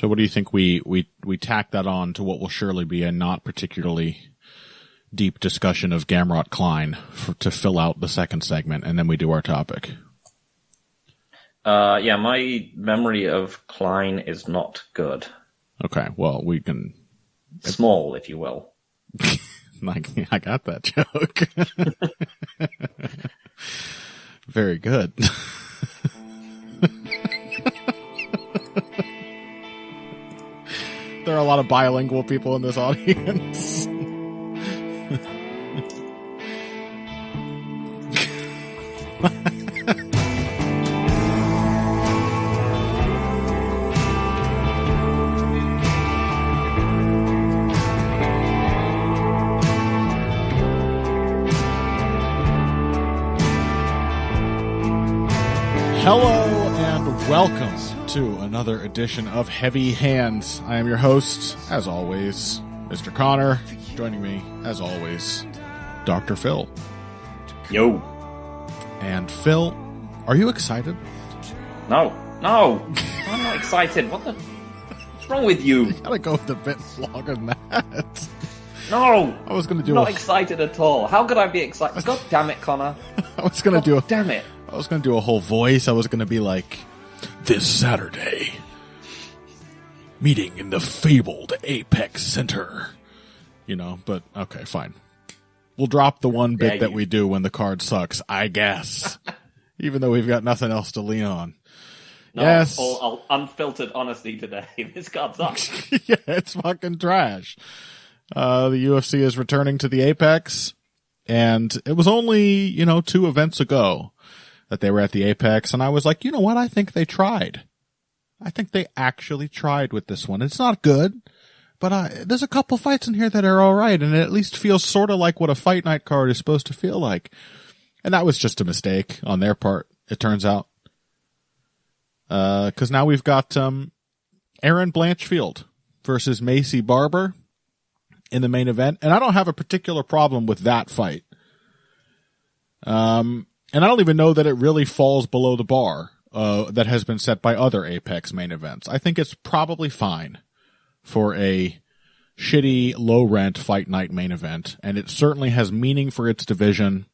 So what do you think we tack that on to what will surely be a not particularly deep discussion of Gamrot Klein to fill out the second segment, and then we do our topic? Yeah, my memory of Klein is not good. Okay, well, we can... Small, if you will. I got that joke. Very good. There are a lot of bilingual people in this audience. Hello and welcome to another edition of Heavy Hands. I am your host, as always, Mr. Connor. Joining me, as always, Dr. Phil. Yo. And Phil, are you excited? No, I'm not excited. What's wrong with you? You gotta go with a bit longer than that. No, I was gonna do. Not excited at all. How could I be excited? God damn it, Connor. I was gonna do. Damn it. I was going to do a whole voice. I was going to be like, this Saturday, meeting in the fabled Apex Center. You know, but okay, fine. We'll drop the one bit that we do when the card sucks, I guess. Even though we've got nothing else to lean on. No, yes. All unfiltered honesty today. This card sucks. Yeah, it's fucking trash. The UFC is returning to the Apex. And it was only, 2 events ago that they were at the Apex, and I was like, you know what? I think they tried. I think they actually tried with this one. It's not good, but there's a couple fights in here that are all right, and it at least feels sort of like what a fight night card is supposed to feel like. And that was just a mistake on their part, it turns out. Because now we've got Aaron Blanchfield versus Macy Barber in the main event, and I don't have a particular problem with that fight. And I don't even know that it really falls below the bar that has been set by other Apex main events. I think it's probably fine for a shitty, low-rent fight night main event, and it certainly has meaning for its division,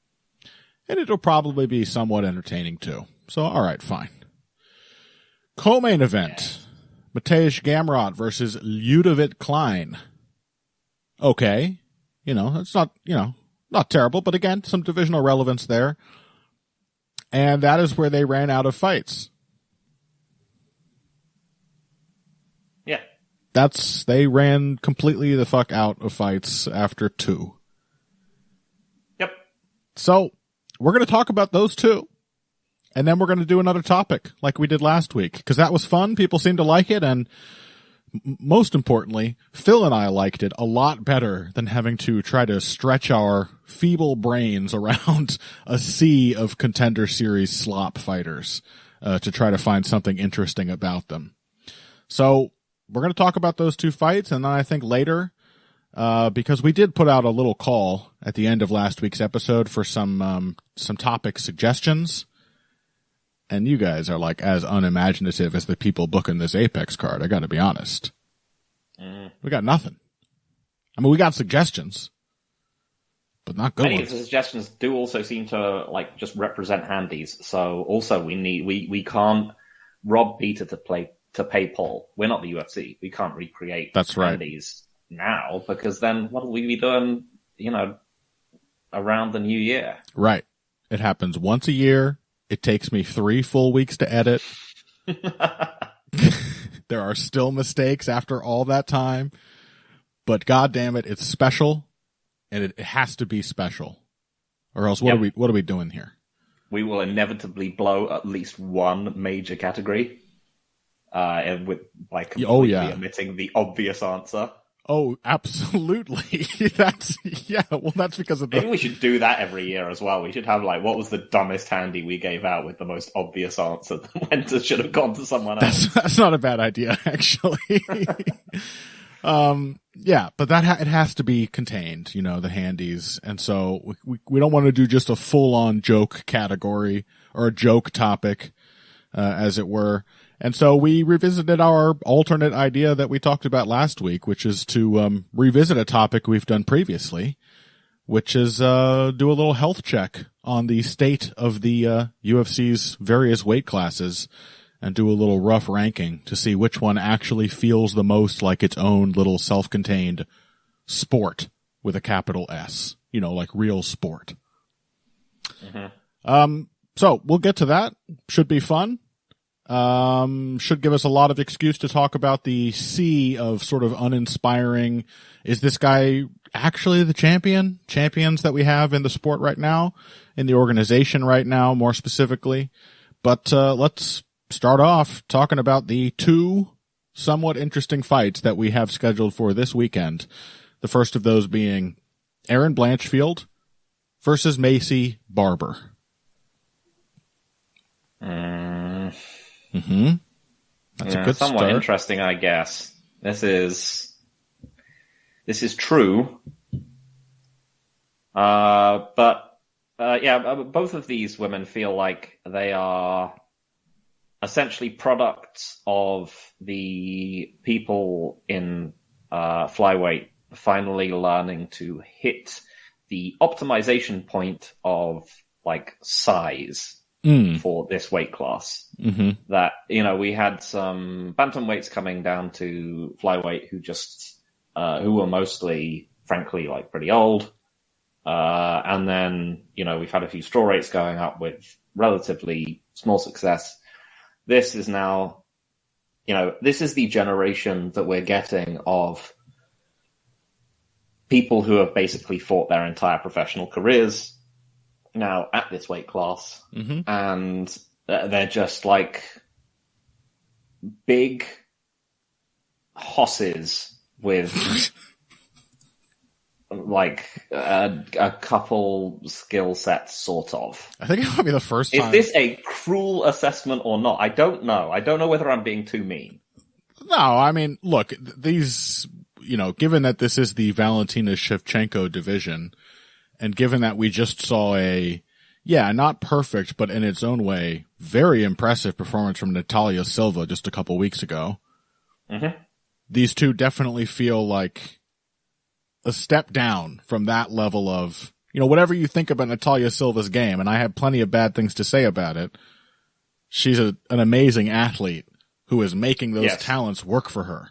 and it'll probably be somewhat entertaining too. So, all right, fine. Co-main event, Mateusz Gamrot versus Ludovic Klein. Okay, it's not, not terrible, but again, some divisional relevance there. And that is where they ran out of fights. Yeah. They ran completely the fuck out of fights after 2. Yep. So, we're going to talk about those 2. And then we're going to do another topic like we did last week. Because that was fun. People seemed to like it. And most importantly, Phil and I liked it a lot better than having to try to stretch our feeble brains around a sea of Contender Series slop fighters to try to find something interesting about them. So we're going to talk about those 2 fights, and then I think later, because we did put out a little call at the end of last week's episode for some topic suggestions, and you guys are like as unimaginative as the people booking this Apex card. I got to be honest. We got nothing. I mean, we got suggestions, but not good ones. Many of the suggestions do also seem to just represent handies. So also we can't rob Peter to pay Paul. We're not the UFC. We can't recreate handies now, because then what will we be doing? Around the new year. Right. It happens once a year. It takes me 3 full weeks to edit. There are still mistakes after all that time. But goddamn it, it's special, and it has to be special. Or else what are we doing here? We will inevitably blow at least one major category. And by completely omitting the obvious answer. Oh, absolutely. That's because of Maybe we should do that every year as well. We should have what was the dumbest handy we gave out with the most obvious answer that should have gone to someone else. That's not a bad idea, actually. But it has to be contained, the handies. And so we don't want to do just a full on joke category or a joke topic, as it were. And so we revisited our alternate idea that we talked about last week, which is to revisit a topic we've done previously, which is do a little health check on the state of the UFC's various weight classes and do a little rough ranking to see which one actually feels the most like its own little self-contained sport with a capital S, like real sport. Mm-hmm. So we'll get to that. Should be fun. Should give us a lot of excuse to talk about the sea of sort of uninspiring. Is this guy actually the champions that we have in the sport right now, in the organization right now, more specifically? But, let's start off talking about the two somewhat interesting fights that we have scheduled for this weekend. The first of those being Erin Blanchfield versus Macy Barber. Mm-hmm. That's a good somewhat start. Interesting, I guess. This is true. But both of these women feel like they are essentially products of the people in flyweight finally learning to hit the optimization point of size for this weight class. Mm-hmm. That, we had some bantamweights coming down to flyweight who were mostly, frankly, pretty old. And then, we've had a few strawweights going up with relatively small success. This is now, this is the generation that we're getting of people who have basically fought their entire professional careers now at this weight class. Mm-hmm. And they're just big hosses with a couple skill sets, sort of. I think it might be the first time. Is this a cruel assessment or not? I don't know. I don't know whether I'm being too mean. No, I mean, look, these, given that this is the Valentina Shevchenko division, and given that we just saw not perfect, but in its own way, very impressive performance from Natalia Silva just a couple weeks ago. Mm-hmm. These two definitely feel like a step down from that level of, whatever you think about Natalia Silva's game, and I have plenty of bad things to say about it, she's an amazing athlete who is making those talents work for her.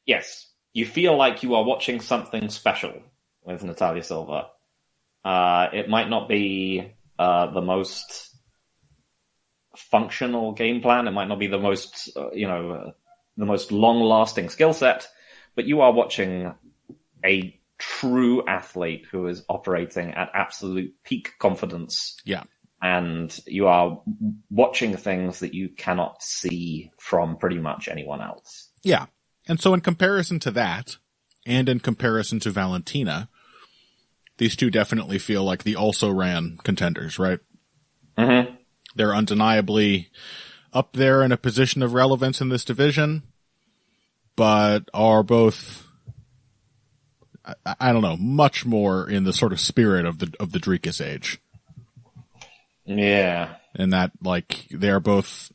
Yes. You feel like you are watching something special with Natalia Silva. It might not be the most functional game plan. It might not be the most, the most long-lasting skill set, but you are watching a true athlete who is operating at absolute peak confidence. Yeah. And you are watching things that you cannot see from pretty much anyone else. Yeah. And so in comparison to that, and in comparison to Valentina, these two definitely feel like the also-ran contenders, right? Mm-hmm. They're undeniably up there in a position of relevance in this division, but are both, I don't know, much more in the sort of spirit of the Dricus age. Yeah. And that, they are both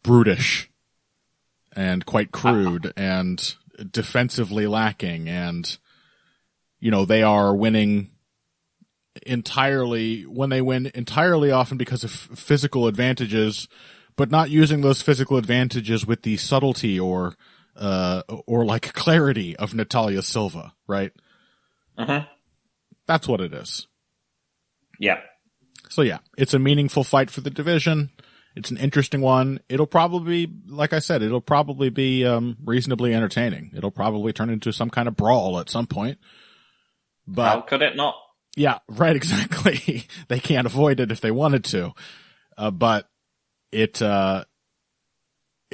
brutish and quite crude and defensively lacking, and, they are winning entirely, when they win entirely often because of physical advantages, but not using those physical advantages with the subtlety or clarity of Natalia Silva, right? Uh-huh. That's what it is. Yeah. So yeah, it's a meaningful fight for the division. It's an interesting one. It'll probably be, like I said, reasonably entertaining. It'll probably turn into some kind of brawl at some point. But how could it not? Yeah, right, exactly. They can't avoid it if they wanted to. But it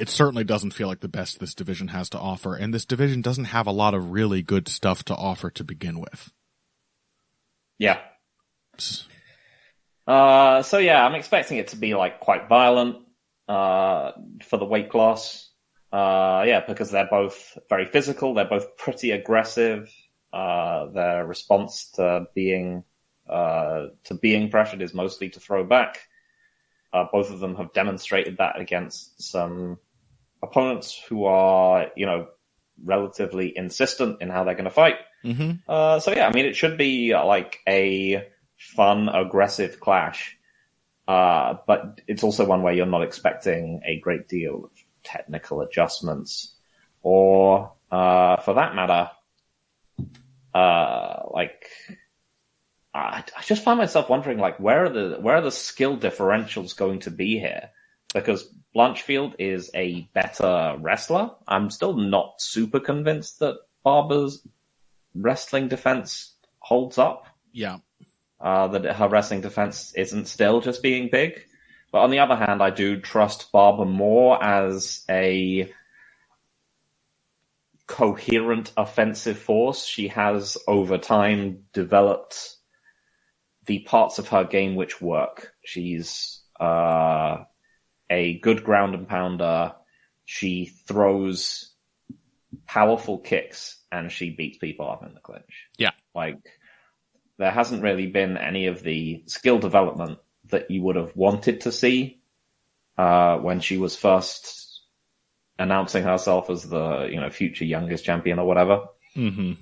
certainly doesn't feel like the best this division has to offer, and this division doesn't have a lot of really good stuff to offer to begin with. Yeah. So yeah, I'm expecting it to be quite violent for the weight class. Because they're both very physical. They're both pretty aggressive. Their response to being pressured is mostly to throw back. Both of them have demonstrated that against some opponents who are, relatively insistent in how they're going to fight. Mm-hmm. So yeah, I mean, it should be like a fun, aggressive clash. But it's also one where you're not expecting a great deal of technical adjustments, or, for that matter, I just find myself wondering, like, where are the skill differentials going to be here? Because Blanchfield is a better wrestler. I'm still not super convinced that Barber's wrestling defense holds up. Yeah. That her wrestling defense isn't still just being big. But on the other hand, I do trust Barber more as a coherent offensive force. She has, over time, developed the parts of her game which work. She's a good ground and pounder. She throws powerful kicks, and she beats people up in the clinch. Yeah. Like, there hasn't really been any of the skill development that you would have wanted to see when she was first announcing herself as the future youngest champion or whatever. Mm-hmm.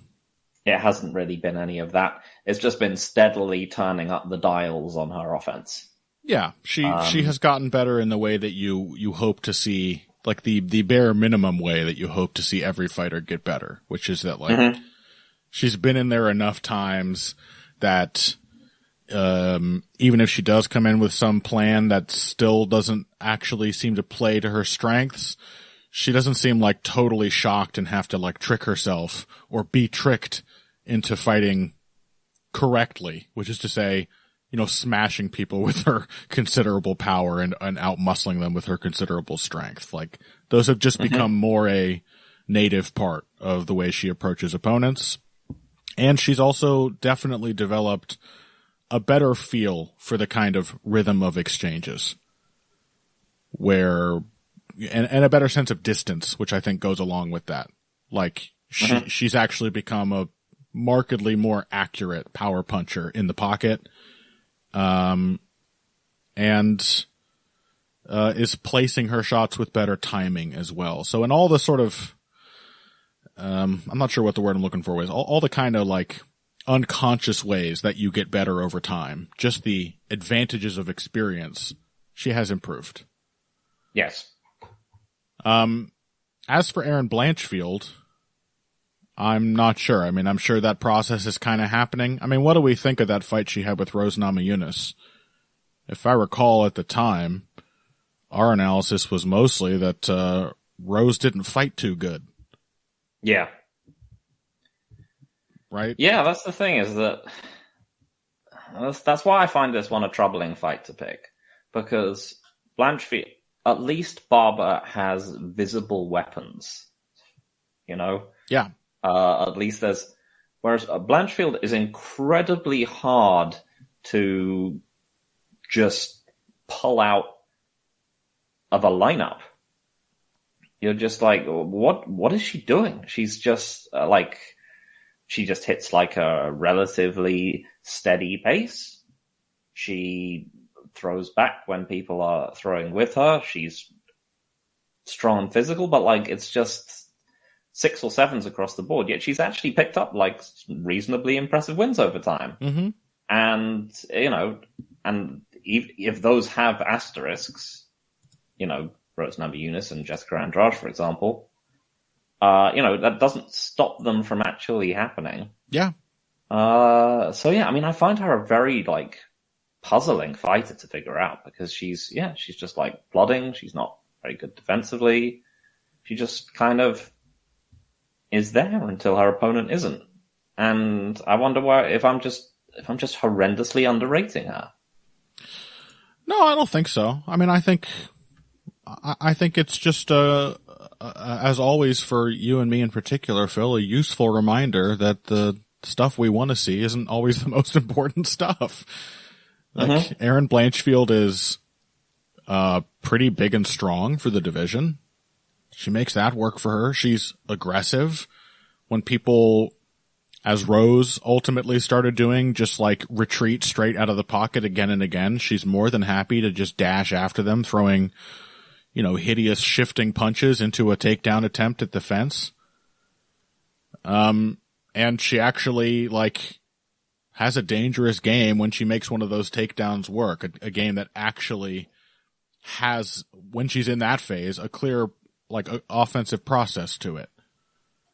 It hasn't really been any of that. It's just been steadily turning up the dials on her offense. Yeah, she has gotten better in the way that you hope to see, like the bare minimum way that you hope to see every fighter get better, which is that she's been in there enough times that even if she does come in with some plan that still doesn't actually seem to play to her strengths, she doesn't seem like totally shocked and have to like trick herself or be tricked into fighting correctly, which is to say, smashing people with her considerable power and out-muscling them with her considerable strength. Like, those have just become more a native part of the way she approaches opponents. And she's also definitely developed a better feel for the kind of rhythm of exchanges and a better sense of distance, which I think goes along with that. Like, she's actually become a markedly more accurate power puncher in the pocket. And is placing her shots with better timing as well. So in all the sort of, I'm not sure what the word I'm looking for was, all the kind of like unconscious ways that you get better over time, just the advantages of experience, she has improved. Yes. As for Erin Blanchfield, I'm not sure. I mean, I'm sure that process is kind of happening. I mean, what do we think of that fight she had with Rose Namajunas? If I recall at the time, our analysis was mostly that Rose didn't fight too good. Yeah. Right? Yeah, that's the thing, is that's why I find this one a troubling fight to pick. Because Blanchfield, at least Barber has visible weapons. Yeah. At least whereas Blanchfield is incredibly hard to just pull out of a lineup. You're just like, what is she doing? She's just she just hits like a relatively steady pace. She throws back when people are throwing with her. She's strong and physical, but it's just 6 or 7s across the board, yet she's actually picked up reasonably impressive wins over time. Mm-hmm. And, and if those have asterisks, Rose Namajunas and Jessica Andrade, for example, that doesn't stop them from actually happening. Yeah. So yeah, I mean, I find her a very, puzzling fighter to figure out, because she's just plodding. She's not very good defensively. She just kind of is there until her opponent isn't. And I wonder if I'm just horrendously underrating her. No, I don't think so. I mean, I think it's just as always for you and me in particular, Phil, a useful reminder that the stuff we want to see isn't always the most important stuff. Erin Blanchfield is pretty big and strong for the division. She makes that work for her. She's aggressive. When people as Rose ultimately started doing, just like retreat straight out of the pocket again and again. She's more than happy to just dash after them, throwing, hideous shifting punches into a takedown attempt at the fence. And she actually, has a dangerous game when she makes one of those takedowns work. A game that actually has, when she's in that phase, a clear, offensive process to it.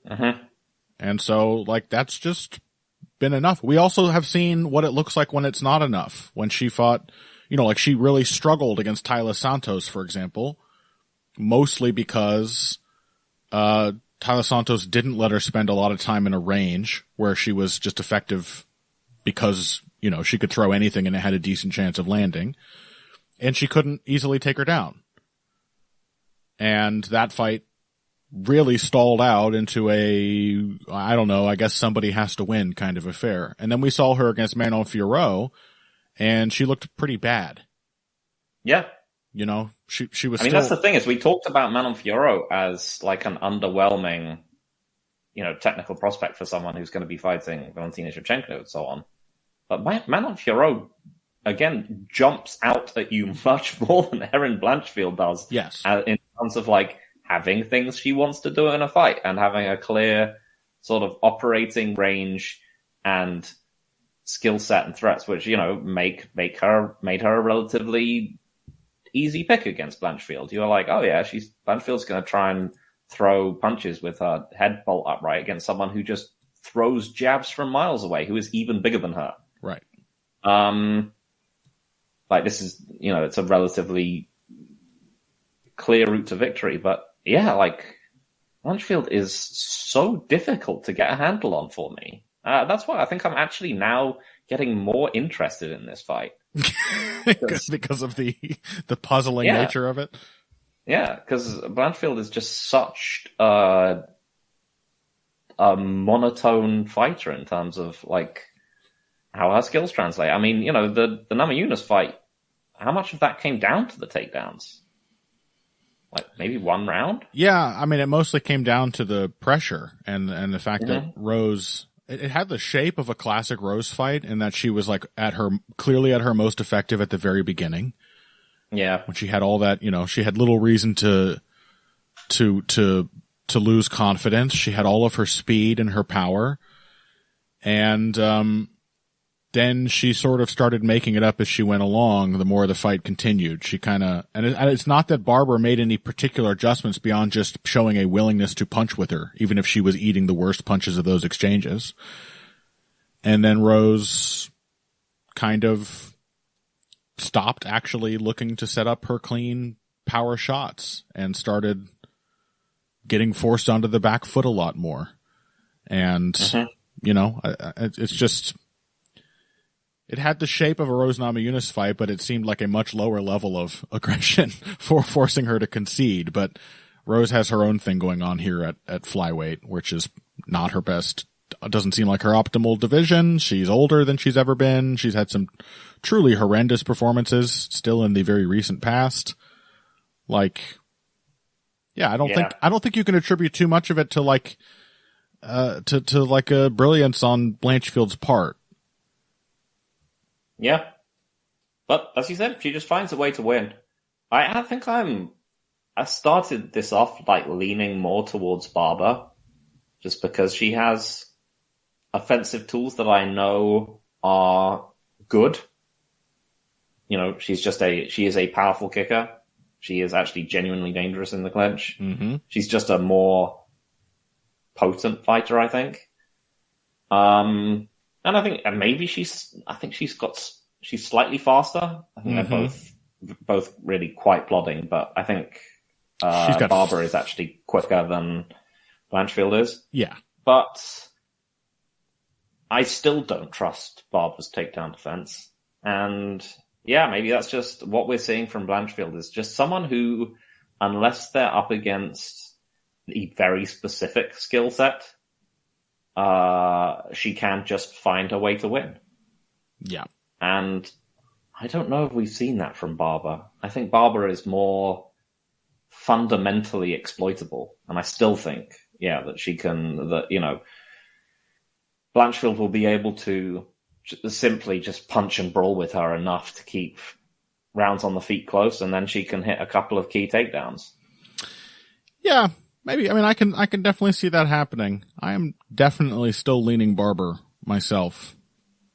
Mm-hmm. And so, that's just been enough. We also have seen what it looks like when it's not enough. When she fought, she really struggled against Taila Santos, for example, mostly because Taila Santos didn't let her spend a lot of time in a range where she was just effective because, she could throw anything and it had a decent chance of landing. And she couldn't easily take her down. And that fight really stalled out into I guess somebody has to win kind of affair. And then we saw her against Manon Fiorot, and she looked pretty bad. Yeah. She was that's the thing, is we talked about Manon Fiorot as an underwhelming, technical prospect for someone who's going to be fighting Valentina Shevchenko and so on. But Manon Fiorot, again, jumps out at you much more than Erin Blanchfield does. Yes. In terms of, having things she wants to do in a fight and having a clear sort of operating range and skill set and threats, which, made her a relatively easy pick against Blanchfield. You're like, oh yeah, Blanchfield's going to try and throw punches with her head bolt upright against someone who just throws jabs from miles away, who is even bigger than her. Right. This is, it's a relatively clear route to victory, but yeah, Blanchfield is so difficult to get a handle on for me. That's why I think I'm actually now getting more interested in this fight. because of the puzzling nature of it? Yeah, because Blanchfield is just such a monotone fighter in terms of, how her skills translate. I mean, the Namajunas fight, how much of that came down to the takedowns? Maybe one round? Yeah, I mean, it mostly came down to the pressure and the fact that Rose, it had the shape of a classic Rose fight in that she was clearly at her most effective at the very beginning. Yeah. When she had all that, she had little reason to lose confidence. She had all of her speed and her power. And, then she sort of started making it up as she went along. The more the fight continued, she and it's not that Barber made any particular adjustments beyond just showing a willingness to punch with her, even if she was eating the worst punches of those exchanges. And then Rose kind of stopped actually looking to set up her clean power shots and started getting forced onto the back foot a lot more. And, it's just, it had the shape of a Rose Namajunas fight, but it seemed like a much lower level of aggression for forcing her to concede. But Rose has her own thing going on here at flyweight, which is not her best. It doesn't seem like her optimal division. She's older than she's ever been. She's had some truly horrendous performances still in the very recent past. I don't think you can attribute too much of it to a brilliance on Blanchfield's part. Yeah. But, as you said, she just finds a way to win. I think I started this off, leaning more towards Barber, just because she has offensive tools that I know are good. She is a powerful kicker. She is actually genuinely dangerous in the clinch. Mm-hmm. She's just a more potent fighter, I think. And I think maybe she's slightly faster. I think they're both really quite plodding, but I think Barber is actually quicker than Blanchfield is. Yeah. But I still don't trust Barber's takedown defense. And yeah, maybe that's just what we're seeing from Blanchfield, is just someone who, unless they're up against a very specific skill set, she can just find a way to win. Yeah. And I don't know if we've seen that from Barber. I think Barber is more fundamentally exploitable. And I still think, that she can, Blanchfield will be able to simply just punch and brawl with her enough to keep rounds on the feet close, and then she can hit a couple of key takedowns. Yeah, maybe. I mean, I can definitely see that happening. I am definitely still leaning Barber myself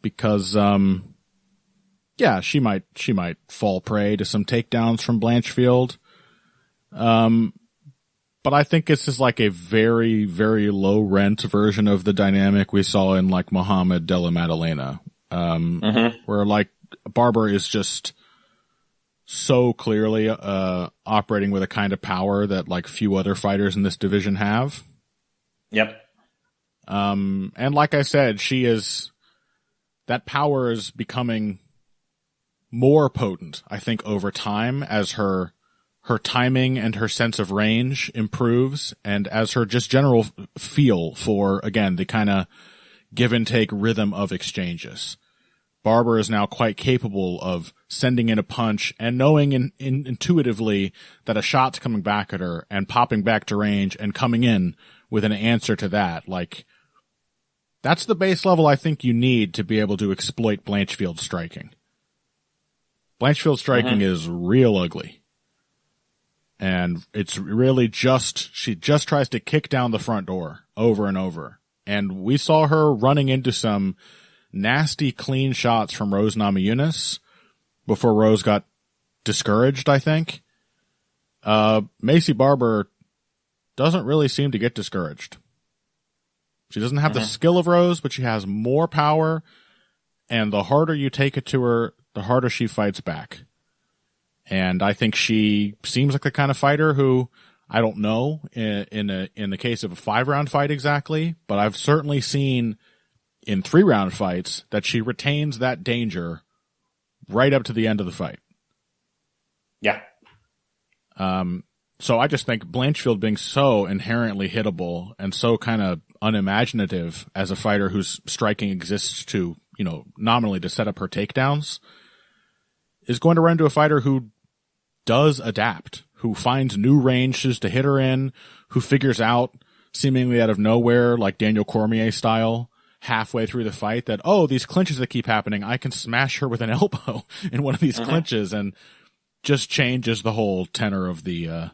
because, yeah, she might fall prey to some takedowns from Blanchfield. But I think this is like a very, very low rent version of the dynamic we saw in like Muhammad Della Maddalena, where like Barber is just so clearly operating with a kind of power that like few other fighters in this division have. Yep. And like I said, that power is becoming more potent, I think, over time as her timing and her sense of range improves, and as her just general feel for, again, the kind of give and take rhythm of exchanges. Barber is now quite capable of sending in a punch and knowing intuitively that a shot's coming back at her and popping back to range and coming in with an answer to that. Like, that's the base level I think you need to be able to exploit Blanchfield's striking. Blanchfield's striking is real ugly. And it's really she just tries to kick down the front door over and over. And we saw her running into some nasty clean shots from Rose Namajunas before Rose got discouraged, I think. Macy Barber doesn't really seem to get discouraged. She doesn't have the skill of Rose, but she has more power, and the harder you take it to her, the harder she fights back. And I think she seems like the kind of fighter who, I don't know in the case of a 5-round fight exactly, but I've certainly seen in 3-round fights that she retains that danger right up to the end of the fight. Yeah. So I just think Blanchfield being so inherently hittable and so kind of unimaginative as a fighter whose striking exists to, nominally to set up her takedowns, is going to run into a fighter who does adapt, who finds new ranges to hit her in, who figures out, seemingly out of nowhere, like Daniel Cormier style, halfway through the fight that, these clinches that keep happening, I can smash her with an elbow in one of these clinches, and just changes the whole tenor of the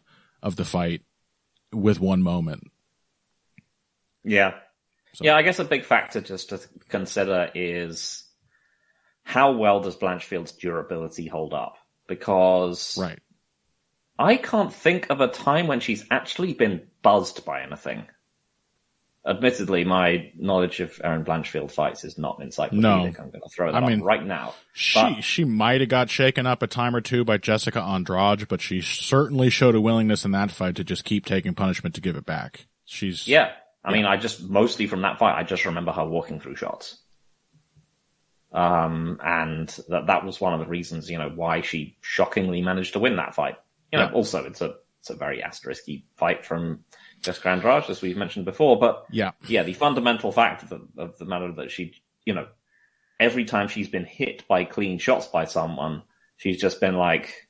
fight with one moment. Yeah. So. Yeah, I guess a big factor just to consider is how well does Blanchfield's durability hold up? Because I can't think of a time when she's actually been buzzed by anything. Admittedly, my knowledge of Erin Blanchfield fights is not encyclopedic. No. I'm going to throw that on right now. She might have got shaken up a time or two by Jessica Andrade, but she certainly showed a willingness in that fight to just keep taking punishment to give it back. I mean, I just, mostly from that fight, I just remember her walking through shots. And that was one of the reasons, why she shockingly managed to win that fight. Also it's a very asterisky fight from Jessica Andrade, as we've mentioned before, but the fundamental fact of the matter that she, every time she's been hit by clean shots by someone, she's just been like,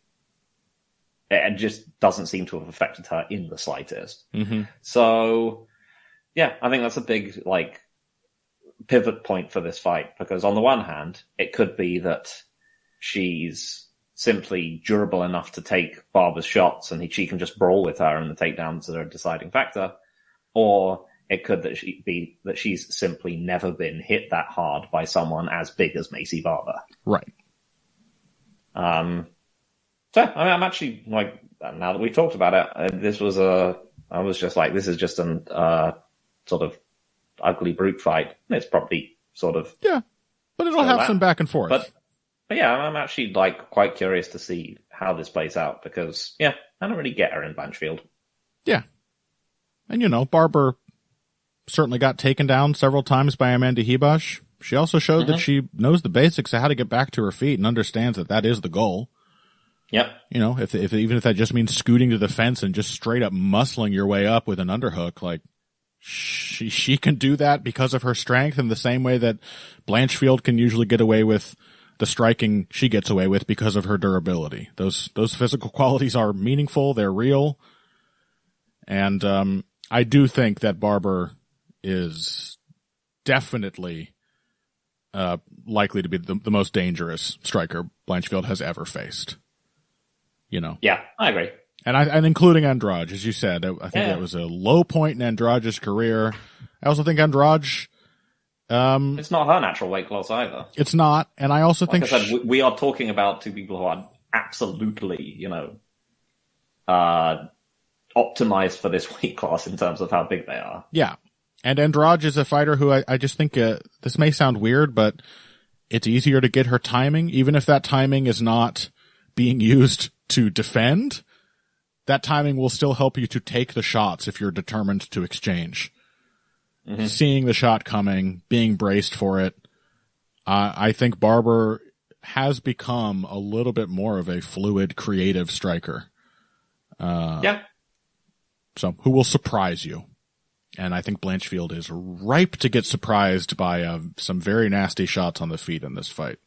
it just doesn't seem to have affected her in the slightest. So, I think that's a big, pivot point for this fight, because on the one hand, it could be that she's simply durable enough to take Barber's shots and she can just brawl with her and the takedowns are a deciding factor, or it could be that she's simply never been hit that hard by someone as big as Macy Barber. Right. So, I'm actually, now that we've talked about it, I was just like, this is just an sort of ugly brute fight. It's probably sort of... Yeah, but it'll have some back and forth. But I'm actually quite curious to see how this plays out, because I don't really get her in Blanchfield. Yeah. And Barber certainly got taken down several times by Amanda Hibash. She also showed that she knows the basics of how to get back to her feet and understands that is the goal. Yep. Even if that just means scooting to the fence and just straight up muscling your way up with an underhook, she can do that because of her strength, in the same way that Blanchfield can usually get away with the striking she gets away with because of her durability. Those physical qualities are meaningful, they're real, and I do think that Barber is definitely likely to be the most dangerous striker Blanchfield has ever faced. Yeah, I agree. And including Andrade, as you said, I think that was a low point in Andrade's career. I also think Andrade, it's not her natural weight class either. It's not, and I also think I said, we are talking about two people who are absolutely, optimized for this weight class in terms of how big they are. Yeah, and Andrade is a fighter who I just think this may sound weird, but it's easier to get her timing, even if that timing is not being used to defend. That timing will still help you to take the shots if you're determined to exchange. Mm-hmm. Seeing the shot coming, being braced for it. I think Barber has become a little bit more of a fluid, creative striker. So who will surprise you? And I think Blanchfield is ripe to get surprised by some very nasty shots on the feet in this fight.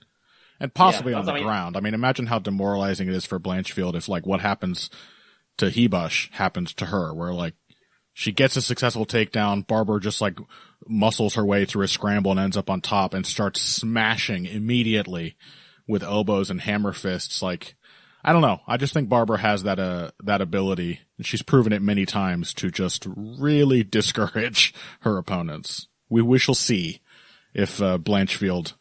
And possibly on the ground. I mean, imagine how demoralizing it is for Blanchfield if, what happens to Hibash happens to her, where, she gets a successful takedown, Barber just, muscles her way through a scramble and ends up on top and starts smashing immediately with elbows and hammer fists. I don't know. I just think Barber has that ability, and she's proven it many times, to just really discourage her opponents. We shall see if Blanchfield,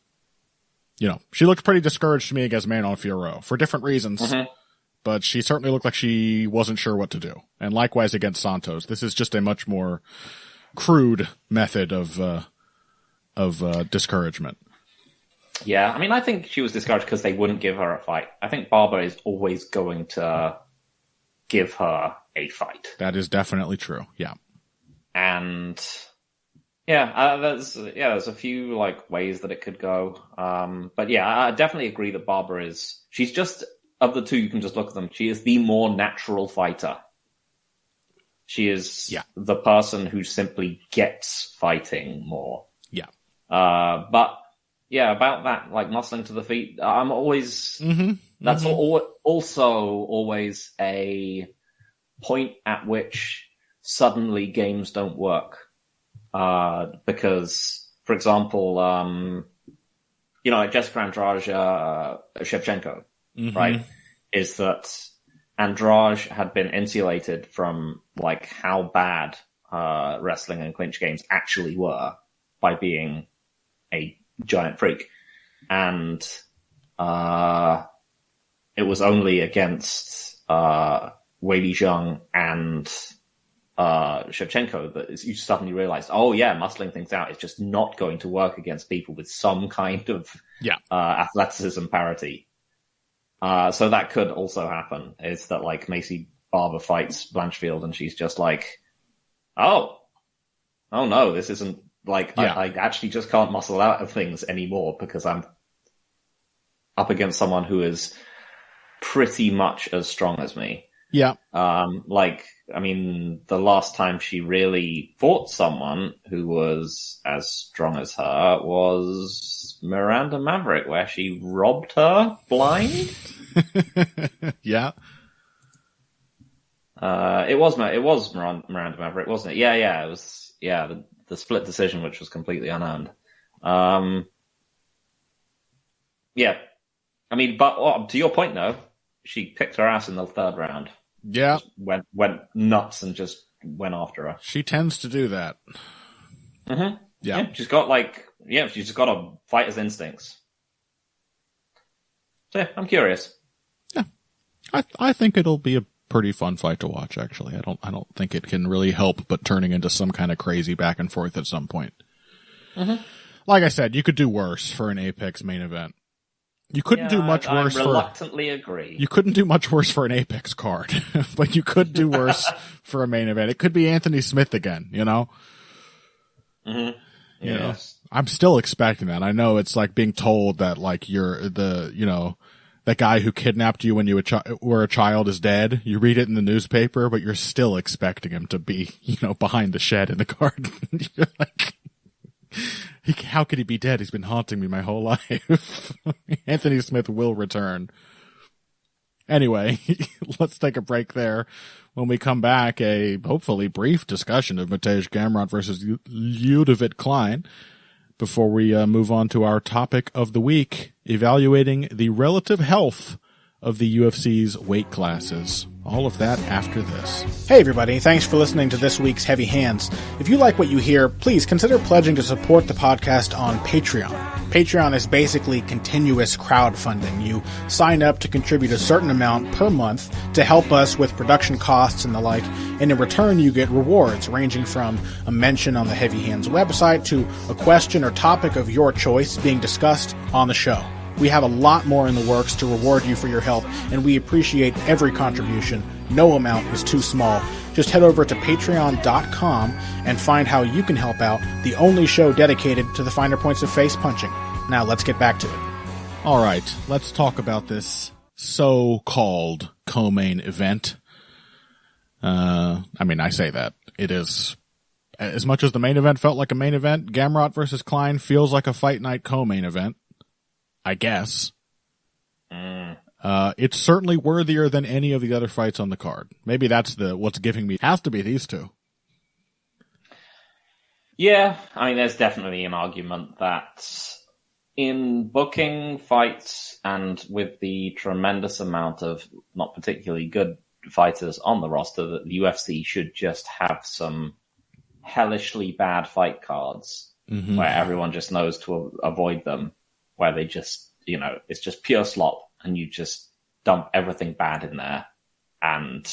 she looked pretty discouraged to me against Manon Fiorot for different reasons. Mm-hmm. But she certainly looked like she wasn't sure what to do. And likewise against Santos. This is just a much more crude method of discouragement. Yeah, I mean, I think she was discouraged because they wouldn't give her a fight. I think Barber is always going to give her a fight. That is definitely true, yeah. And there's a few ways that it could go. But yeah, I definitely agree that Barber she's just, of the two, you can just look at them. She is the more natural fighter. She is the person who simply gets fighting more. Yeah. But yeah, about that, muscling to the feet, I'm always, that's also always a point at which suddenly games don't work. Because, for example, Jessica Andrade, Shevchenko, right, is that Andrade had been insulated from how bad wrestling and clinch games actually were by being a giant freak, and it was only against Weili Zhang and Shevchenko that you suddenly realized, muscling things out is just not going to work against people with some kind of athleticism parity. So that could also happen, is that Macy Barber fights Blanchfield and she's just oh no, this isn't I actually just can't muscle out of things anymore because I'm up against someone who is pretty much as strong as me. Yeah. I mean, the last time she really fought someone who was as strong as her was Miranda Maverick, where she robbed her blind. Yeah. It was Miranda Maverick, wasn't it? Yeah. It was, the split decision, which was completely unearned. Yeah. I mean, but to your point though, she kicked her ass in the third round. Yeah. Just went nuts and just went after her. She tends to do that. Mm-hmm. Yeah. She's got she's just got a fighter's instincts. So yeah, I'm curious. Yeah. I think it'll be a pretty fun fight to watch, actually. I don't think it can really help but turning into some kind of crazy back and forth at some point. Mm-hmm. Like I said, you could do worse for an Apex main event. You couldn't do much worse. I reluctantly agree. You couldn't do much worse for an Apex card, but you could do worse for a main event. It could be Anthony Smith again, Mm-hmm. Yes. I'm still expecting that. I know it's being told that you're that guy who kidnapped you when you were a child is dead. You read it in the newspaper, but you're still expecting him to be, behind the shed in the garden. You're how could he be dead? He's been haunting me my whole life. Anthony Smith will return. Anyway, let's take a break there. When we come back, a hopefully brief discussion of Mateusz Gamrot versus Ludovit Klein. before we move on to our topic of the week, evaluating the relative health of the UFC's weight classes. All of that after this. Hey everybody, thanks for listening to this week's Heavy Hands. If you like what you hear, please consider pledging to support the podcast on Patreon. Patreon is basically continuous crowdfunding. You sign up to contribute a certain amount per month to help us with production costs and the like, and in return you get rewards ranging from a mention on the Heavy Hands website to a question or topic of your choice being discussed on the show. We have a lot more in the works to reward you for your help, and we appreciate every contribution. No amount is too small. Just head over to patreon.com and find how you can help out the only show dedicated to the finer points of face punching. Now let's get back to it. All right, let's talk about this so-called co-main event. I say that. It is, as much as the main event felt like a main event, Gamrot versus Klein feels like a fight night co-main event. I guess. It's certainly worthier than any of the other fights on the card. Maybe that's what's giving me. Has to be these two. Yeah, there's definitely an argument that in booking fights and with the tremendous amount of not particularly good fighters on the roster, that the UFC should just have some hellishly bad fight cards where everyone just knows to avoid them. Where they just, it's just pure slop and you just dump everything bad in there and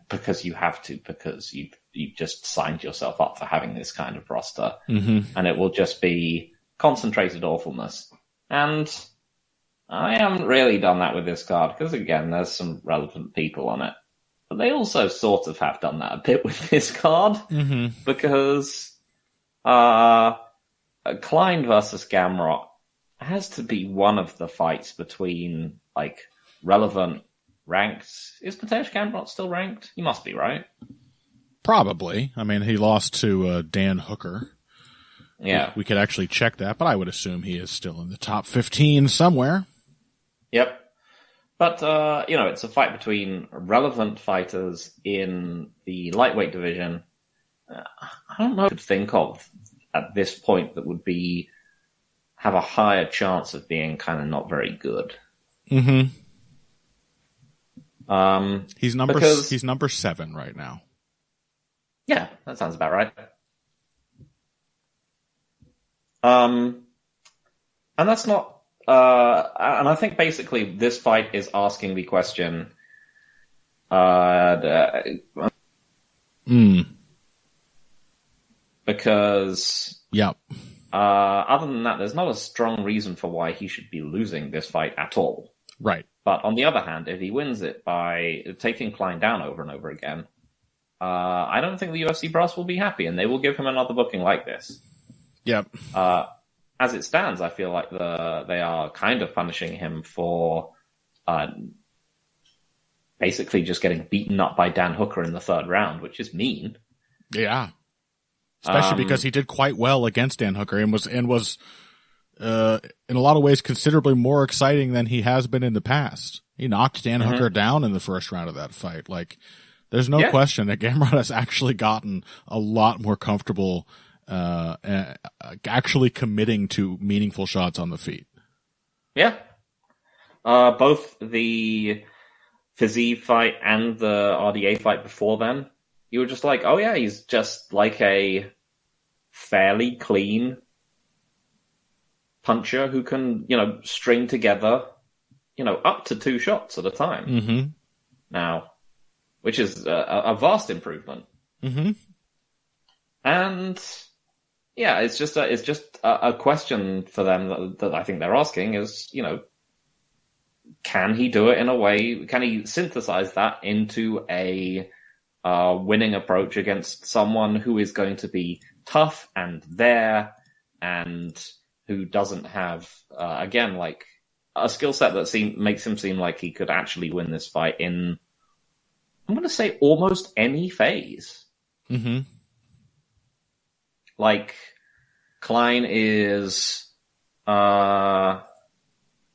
because you have to, because you've just signed yourself up for having this kind of roster and it will just be concentrated awfulness. And I haven't really done that with this card because again, there's some relevant people on it, but they also sort of have done that a bit with this card because, Klein versus Gamrot has to be one of the fights between, relevant ranked. Is Mateusz Gamrot still ranked? He must be, right? Probably. He lost to Dan Hooker. Yeah. We could actually check that, but I would assume he is still in the top 15 somewhere. Yep. But, it's a fight between relevant fighters in the lightweight division. I don't know what I could think of at this point that would have a higher chance of being kind of not very good. He's number 7 right now. Yeah, that sounds about right. And that's not, and I think basically this fight is asking the question, because other than that, there's not a strong reason for why he should be losing this fight at all. Right. But on the other hand, if he wins it by taking Klein down over and over again, I don't think the UFC brass will be happy, and they will give him another booking like this. Yep. As it stands, I feel like they are kind of punishing him for basically just getting beaten up by Dan Hooker in the third round, which is mean. Yeah. Especially because he did quite well against Dan Hooker and was in a lot of ways considerably more exciting than he has been in the past. He knocked Dan Hooker down in the first round of that fight. There's no question that Gamrot has actually gotten a lot more comfortable, actually committing to meaningful shots on the feet. Yeah. Both the Fiziev fight and the RDA fight before then, you were just like, oh yeah, he's just like a fairly clean puncher who can, string together, up to 2 shots at a time now, which is a vast improvement. And yeah, it's just a question for them that I think they're asking is, can he do it in a way? Can he synthesize that into a winning approach against someone who is going to be tough and there and who doesn't have, again, a skill set that makes him seem like he could actually win this fight in, I'm going to say, almost any phase. Klein is,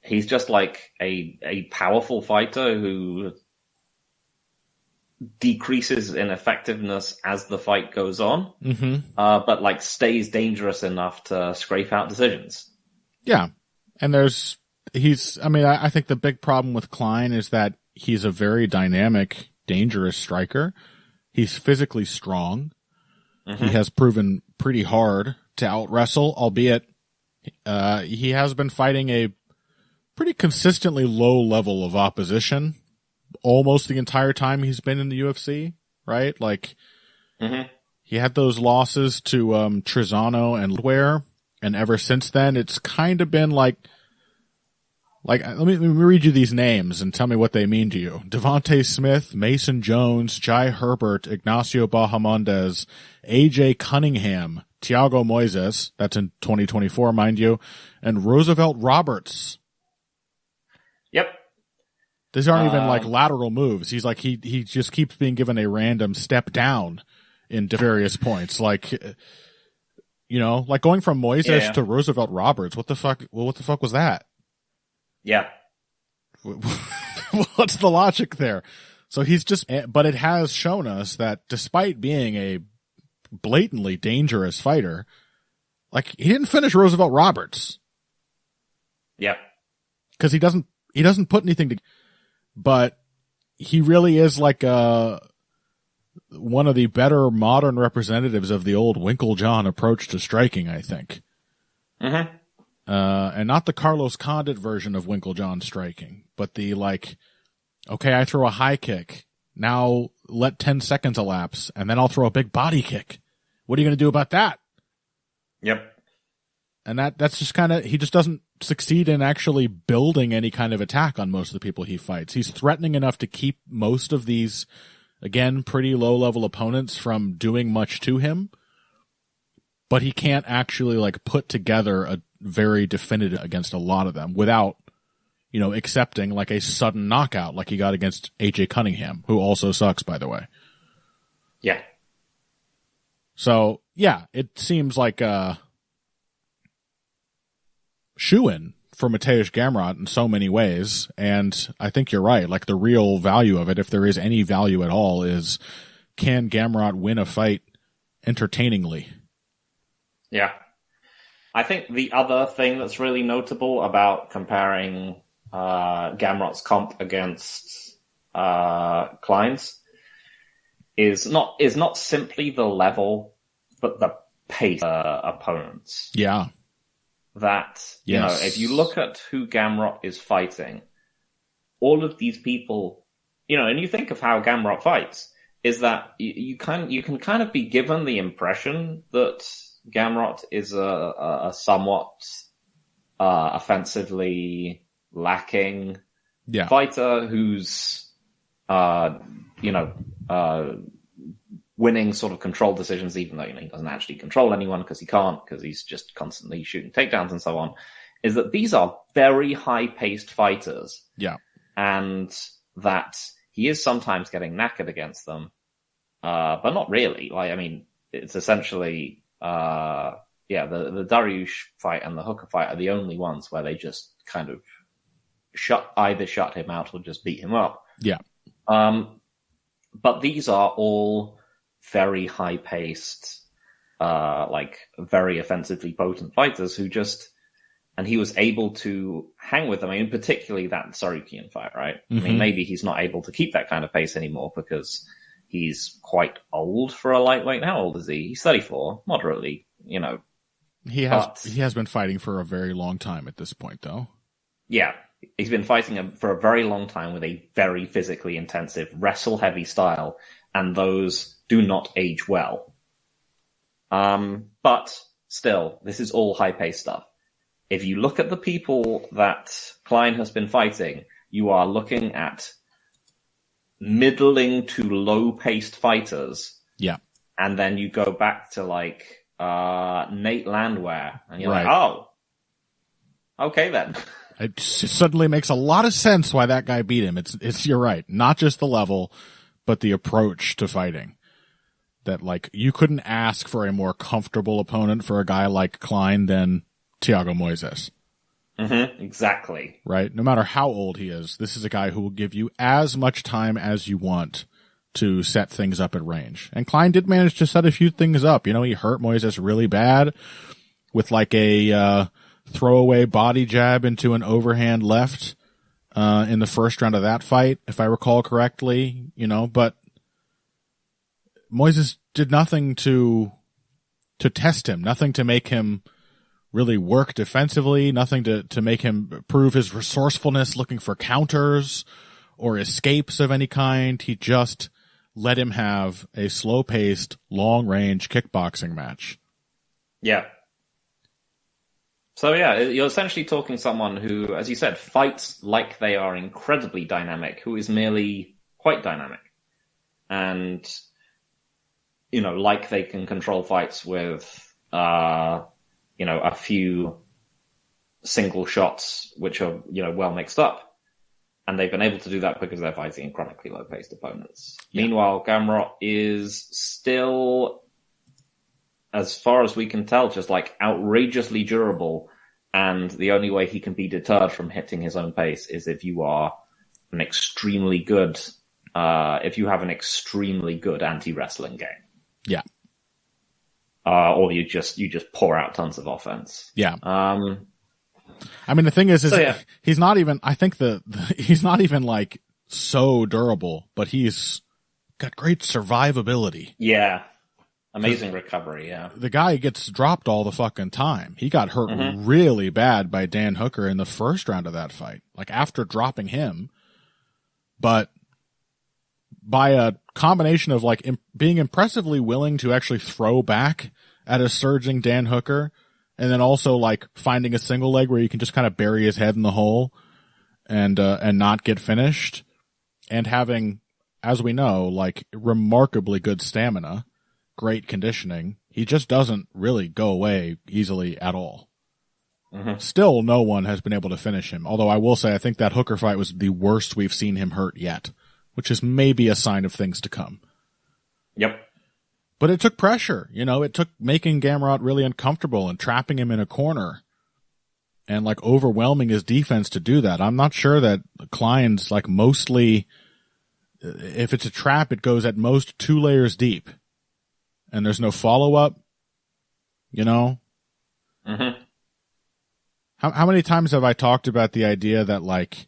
he's just like a powerful fighter who decreases in effectiveness as the fight goes on, but like stays dangerous enough to scrape out decisions. Yeah. And I think the big problem with Klein is that he's a very dynamic, dangerous striker. He's physically strong. He has proven pretty hard to out-wrestle, albeit he has been fighting a pretty consistently low level of opposition almost the entire time he's been in the UFC, right? Like, he had those losses to Trizano and Ware, and ever since then, it's kind of been like let me read you these names and tell me what they mean to you. Devontae Smith, Mason Jones, Jai Herbert, Ignacio Bahamondes, AJ Cunningham, Thiago Moises, that's in 2024, mind you, and Roosevelt Roberts. Yep. These aren't even like lateral moves. He's like, he just keeps being given a random step down in various points. Like, like going from Moises to Roosevelt Roberts. What the fuck was that? Yeah. What's the logic there? So but it has shown us that despite being a blatantly dangerous fighter, like, he didn't finish Roosevelt Roberts. Yeah. Cause he doesn't put anything but he really is like one of the better modern representatives of the old Winklejohn approach to striking, I think. And not the Carlos Condit version of Winklejohn striking, but the okay, I throw a high kick. Now let 10 seconds elapse, and then I'll throw a big body kick. What are you going to do about that? Yep. And that's just he just doesn't succeed in actually building any kind of attack on most of the people he fights. He's threatening enough to keep most of these, again, pretty low-level opponents from doing much to him, but he can't actually put together a very definitive against a lot of them without, accepting a sudden knockout like he got against AJ Cunningham, who also sucks, by the way. Yeah. So, yeah, it seems like a shoo-in for Mateusz Gamrot in so many ways, and I think you're right. The real value of it, if there is any value at all, is can Gamrot win a fight entertainingly? Yeah. I think the other thing that's really notable about comparing Gamrot's comp against Klein's is not simply the level, but the pace opponents. Yeah. That, if you look at who Gamrot is fighting, all of these people, and you think of how Gamrot fights, is that you can kind of be given the impression that Gamrot is a somewhat offensively lacking fighter who's winning sort of control decisions, even though he doesn't actually control anyone because he can't, because he's just constantly shooting takedowns and so on. Is that these are very high-paced fighters, and that he is sometimes getting knackered against them, but not really. It's essentially the Dariush fight and the Hooker fight are the only ones where they just kind of either shut him out or just beat him up. Yeah. But these are all very high-paced, very offensively potent fighters who and he was able to hang with them. Particularly that Sorokian fight, right? Maybe he's not able to keep that kind of pace anymore because he's quite old for a lightweight. How old is he? He's 34, moderately, He has been fighting for a very long time at this point, though. Yeah. He's been fighting for a very long time with a very physically intensive, wrestle-heavy style, and those do not age well. But still, this is all high-paced stuff. If you look at the people that Klein has been fighting, you are looking at middling to low-paced fighters. Yeah. And then you go back to Nate Landwehr, and you're right. oh, okay then. It suddenly makes a lot of sense why that guy beat him. It's you're right. Not just the level, but the approach to fighting. That you couldn't ask for a more comfortable opponent for a guy like Klein than Thiago Moises. Exactly. Right? No matter how old he is, this is a guy who will give you as much time as you want to set things up at range. And Klein did manage to set a few things up. You know, he hurt Moises really bad with like a throwaway body jab into an overhand left in the first round of that fight, if I recall correctly, you know, but Moises did nothing to test him, nothing to make him really work defensively, nothing to make him prove his resourcefulness looking for counters or escapes of any kind. He just let him have a slow-paced, long-range kickboxing match. Yeah. So yeah, you're essentially talking someone who, as you said, fights like they are incredibly dynamic, who is merely quite dynamic. And, you know, like they can control fights with, you know, a few single shots, which are, you know, well mixed up. And they've been able to do that because they're fighting chronically low-paced opponents. Yeah. Meanwhile, Gamrot is still, as far as we can tell, just like outrageously durable. And the only way he can be deterred from hitting his own pace is if you are an extremely good, if you have an extremely good anti-wrestling game. Yeah. Or you just pour out tons of offense. Yeah. I mean, the thing is yeah. He's not even, I think he's not even like so durable, but he's got great survivability. Yeah. Amazing recovery, yeah. The guy gets dropped all the fucking time. He got hurt really bad by Dan Hooker in the first round of that fight, like after dropping him. But by a combination of like being impressively willing to actually throw back at a surging Dan Hooker, and then also like finding a single leg where you can just kind of bury his head in the hole and not get finished, and having, as we know, like remarkably good stamina, great conditioning, he just doesn't really go away easily at all. Still, no one has been able to finish him. Although I will say, I think that Hooker fight was the worst we've seen him hurt yet, which is maybe a sign of things to come. Yep. But it took pressure, you know, it took making Gamrot really uncomfortable and trapping him in a corner and like overwhelming his defense to do that. I'm not sure that Klein's like mostly, if it's a trap, it goes at most 2 layers deep and there's no follow-up, you know? How many times have I talked about the idea that like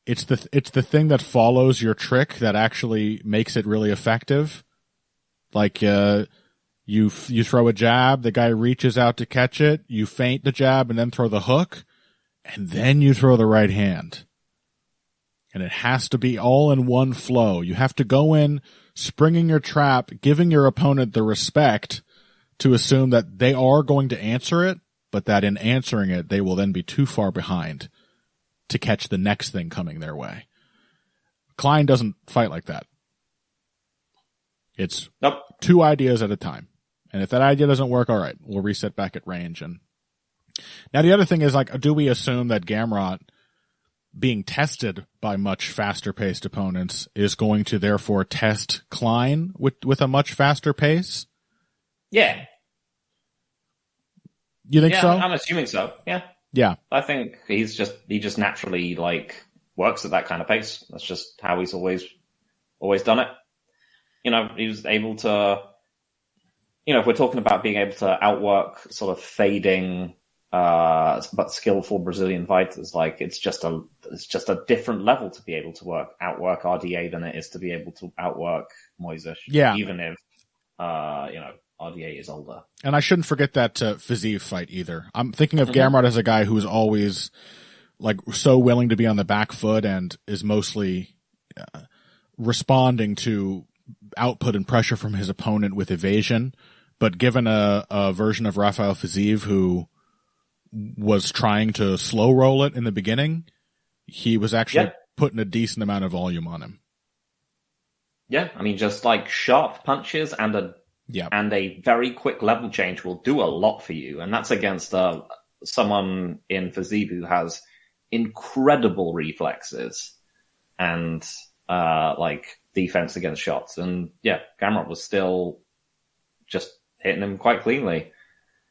it's the thing that follows your trick that actually makes it really effective? Like you throw a jab, the guy reaches out to catch it, you feint the jab and then throw the hook, and then you throw the right hand. And it has to be all in one flow. You have to go in springing your trap, giving your opponent the respect to assume that they are going to answer it, but that in answering it, they will then be too far behind to catch the next thing coming their way. Klein doesn't fight like that. It's 2 ideas at a time. And if that idea doesn't work, all right, we'll reset back at range. And now the other thing is, like, do we assume that Gamrot, being tested by much faster paced opponents, is going to therefore test Klein with a much faster pace? Yeah. You think so? I'm assuming so. Yeah. Yeah. I think he just naturally like works at that kind of pace. That's just how he's always done it. You know, he was able to, you know, if we're talking about being able to outwork sort of fading, but skillful Brazilian fighters, like it's just a different level to be able to outwork RDA than it is to be able to outwork Moises. Yeah. Even if, you know, RDA is older. And I shouldn't forget that Fiziev fight either. I'm thinking of Gamrot as a guy who's always like so willing to be on the back foot and is mostly responding to output and pressure from his opponent with evasion. But given a version of Rafael Fiziev who was trying to slow roll it in the beginning, he was actually putting a decent amount of volume on him. Yeah, I mean, just like sharp punches and a very quick level change will do a lot for you. And that's against someone in Fiziev who has incredible reflexes and like defense against shots. And yeah, Gamrot was still just hitting him quite cleanly.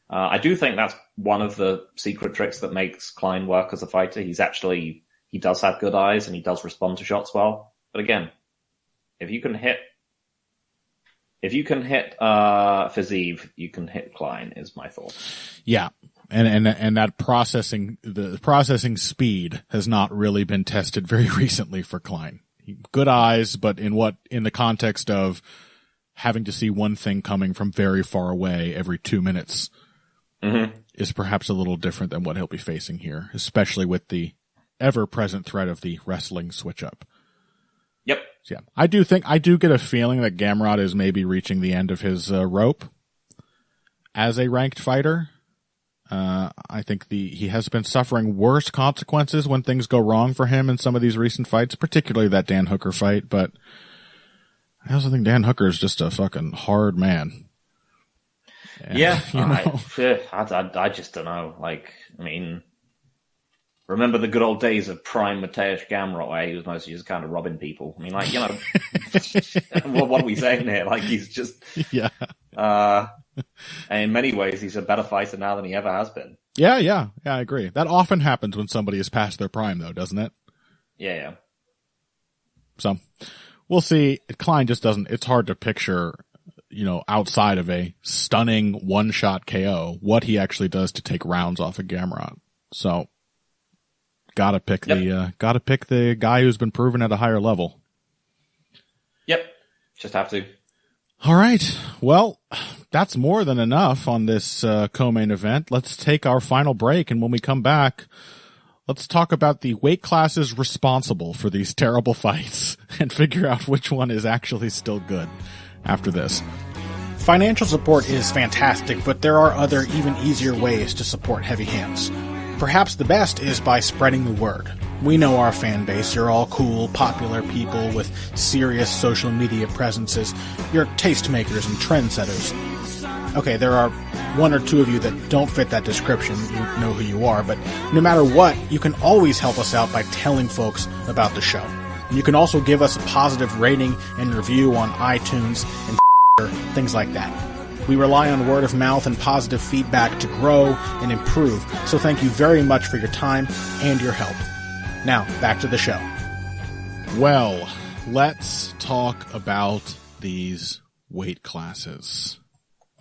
I do think that's one of the secret tricks that makes Klein work as a fighter. He does have good eyes and he does respond to shots well. But again, If you can hit Fiziev, you can hit Klein, is my thought. Yeah. And that the processing speed has not really been tested very recently for Klein. Good eyes, but in the context of having to see one thing coming from very far away every 2 minutes is perhaps a little different than what he'll be facing here, especially with the ever-present threat of the wrestling switch-up. Yep. So, yeah, I do get a feeling that Gamrot is maybe reaching the end of his rope as a ranked fighter. I think he has been suffering worse consequences when things go wrong for him in some of these recent fights, particularly that Dan Hooker fight, but I also think Dan Hooker is just a fucking hard man. Yeah, I just don't know. Like, I mean, remember the good old days of prime Mateusz Gamrot, where he was mostly just kind of robbing people. I mean, like, what are we saying here? Like, he's just, and in many ways, he's a better fighter now than he ever has been. Yeah, I agree. That often happens when somebody is past their prime, though, doesn't it? Yeah. So, we'll see. Klein just doesn't, it's hard to picture, outside of a stunning one-shot KO, what he actually does to take rounds off of Gamrot. So, gotta pick the guy who's been proven at a higher level. Yep. Just have to. All right. Well, that's more than enough on this co-main event. Let's take our final break, and when we come back, let's talk about the weight classes responsible for these terrible fights and figure out which one is actually still good after this. Financial support is fantastic, but there are other, even easier ways to support Heavy Hands. Perhaps the best is by spreading the word. We know our fan base. You're all cool, popular people with serious social media presences. You're tastemakers and trendsetters. Okay, there are one or two of you that don't fit that description. You know who you are, but no matter what, you can always help us out by telling folks about the show. And you can also give us a positive rating and review on iTunes and things like that. We rely on word of mouth and positive feedback to grow and improve, so thank you very much for your time and your help. Now, back to the show. Well, let's talk about these weight classes.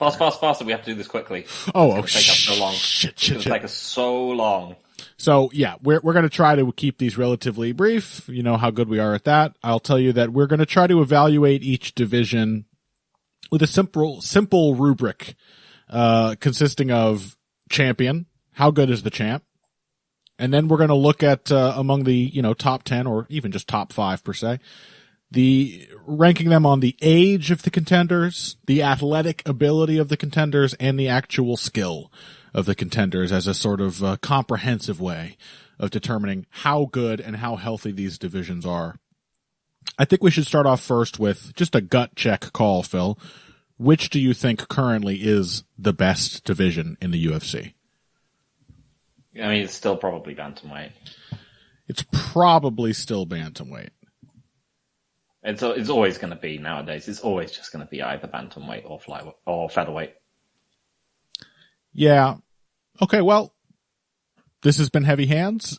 Faster. We have to do this quickly. Oh, it's take us so long. Shit. It's take us so long. So, yeah, we're going to try to keep these relatively brief. You know how good we are at that. I'll tell you that we're going to try to evaluate each division with a simple rubric, consisting of champion, how good is the champ? And then we're going to look at, among the, top 10 or even just top 5 per se, ranking them on the age of the contenders, the athletic ability of the contenders, and the actual skill of the contenders as a sort of comprehensive way of determining how good and how healthy these divisions are. I think we should start off first with just a gut check call, Phil. Which do you think currently is the best division in the UFC? I mean, it's still probably bantamweight. It's probably still bantamweight. It's always going to be nowadays. It's always just going to be either bantamweight or flyweight or featherweight. Yeah. Okay. Well, this has been Heavy Hands.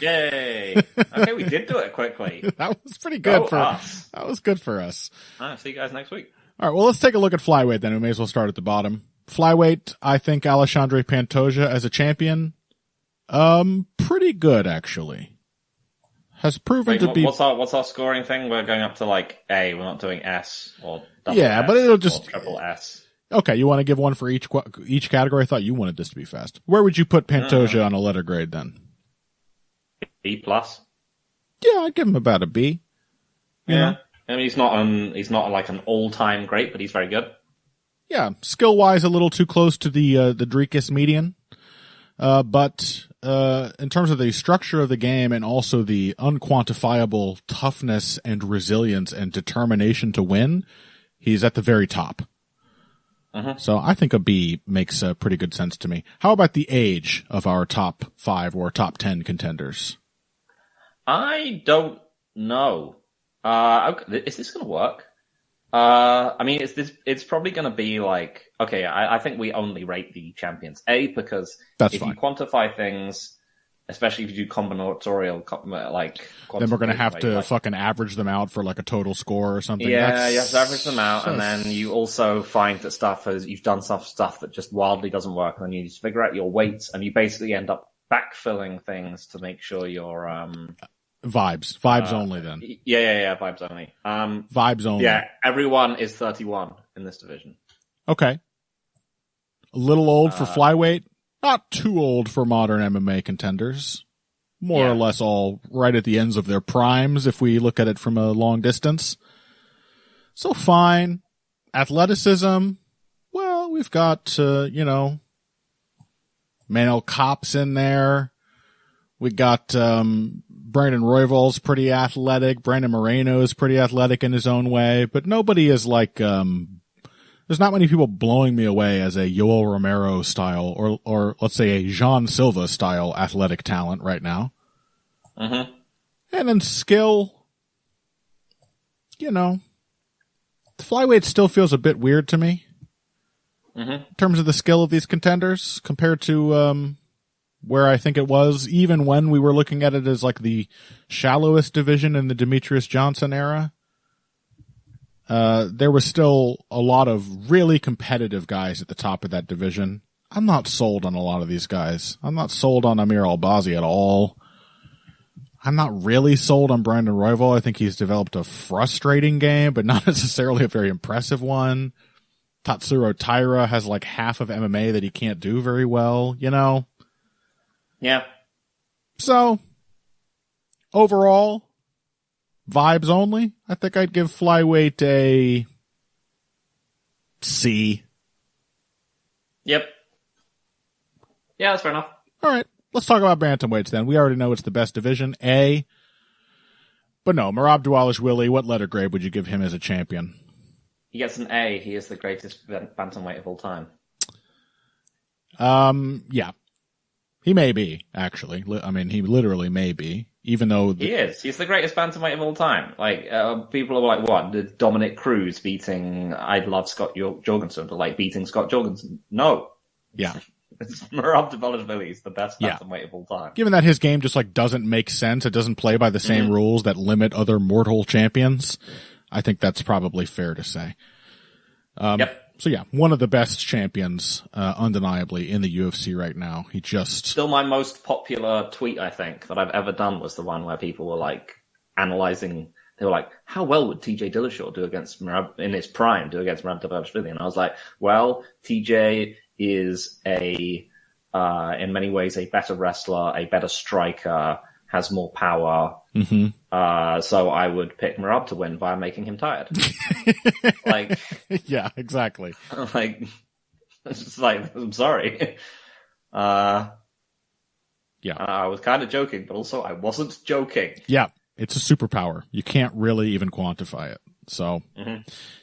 Yay! Okay, we did do it quickly. That was pretty good for us. That was good for us. All right, see you guys next week. All right. Well, let's take a look at flyweight then. We may as well start at the bottom. Flyweight, I think Alexandre Pantoja as a champion, pretty good actually. Has proven to be. What's our scoring thing? We're going up to like A. We're not doing S or double S, but it'll just triple S. Okay, you want to give one for each category? I thought you wanted this to be fast. Where would you put Pantoja on a letter grade then? B+. Yeah, I'd give him about a B. You know? I mean, he's not like an all-time great, but he's very good. Yeah, skill-wise, a little too close to the Dricus median. But in terms of the structure of the game and also the unquantifiable toughness and resilience and determination to win, he's at the very top. So I think a B makes pretty good sense to me. How about the age of our top 5 or top 10 contenders? I don't know. Is this going to work? I mean, it's probably going to be like, okay, I think we only rate the champions A because That's if fine. you quantify things, especially if you do combinatorial, then we're going to have to fucking average them out for like a total score or something. Yeah, you have to average them out, and then you also find that you've done stuff that just wildly doesn't work, and then you just figure out your weights, and you basically end up backfilling things to make sure you're vibes only then. Yeah, vibes only. Vibes only. Yeah, everyone is 31 in this division. Okay. A little old for flyweight, not too old for modern MMA contenders. More or less all right at the ends of their primes if we look at it from a long distance. So fine. Athleticism, well, we've got, Manuel Kopp's in there. We got Brandon Royval's pretty athletic. Brandon Moreno's pretty athletic in his own way. But nobody is like... there's not many people blowing me away as a Yoel Romero style or let's say a Jean Silva style athletic talent right now. Mm-hmm. And then skill, the flyweight still feels a bit weird to me. Mm-hmm. In terms of the skill of these contenders compared to where I think it was, even when we were looking at it as like the shallowest division in the Demetrius Johnson era. There was still a lot of really competitive guys at the top of that division. I'm not sold on a lot of these guys. I'm not sold on Amir Albazi at all. I'm not really sold on Brandon Royval. I think he's developed a frustrating game, but not necessarily a very impressive one. Tatsuro Taira has like half of MMA that he can't do very well, Yeah. So, overall, vibes only. I think I'd give flyweight a C. Yep. Yeah, that's fair enough. All right. Let's talk about bantamweights then. We already know it's the best division, A. But no, Merab Dvalishvili, what letter grade would you give him as a champion? He gets an A. He is the greatest bantamweight of all time. Yeah. He may be, actually. I mean, he literally may be. Even though... He is. He's the greatest bantamweight of all time. People are like, what? Did Dominic Cruz beating I'd Love Scott Jorgensen to beating Scott Jorgensen? No. Yeah. It's Merab Dvalishvili is the best bantamweight of all time. Given that his game just doesn't make sense, it doesn't play by the same rules that limit other mortal champions, I think that's probably fair to say. Yep. So yeah, one of the best champions, undeniably, in the UFC right now. He just... Still my most popular tweet, I think, that I've ever done was the one where people were analyzing, they were like, how well would TJ Dillashaw do against Merab, in his prime, do against Merab Dvalishvili? And I was like, well, TJ is in many ways a better wrestler, a better striker, has more power. Mm-hmm. So I would pick Merab to win via making him tired. Yeah, exactly. It's just I'm sorry. Yeah. I was kind of joking, but also I wasn't joking. Yeah. It's a superpower. You can't really even quantify it. So,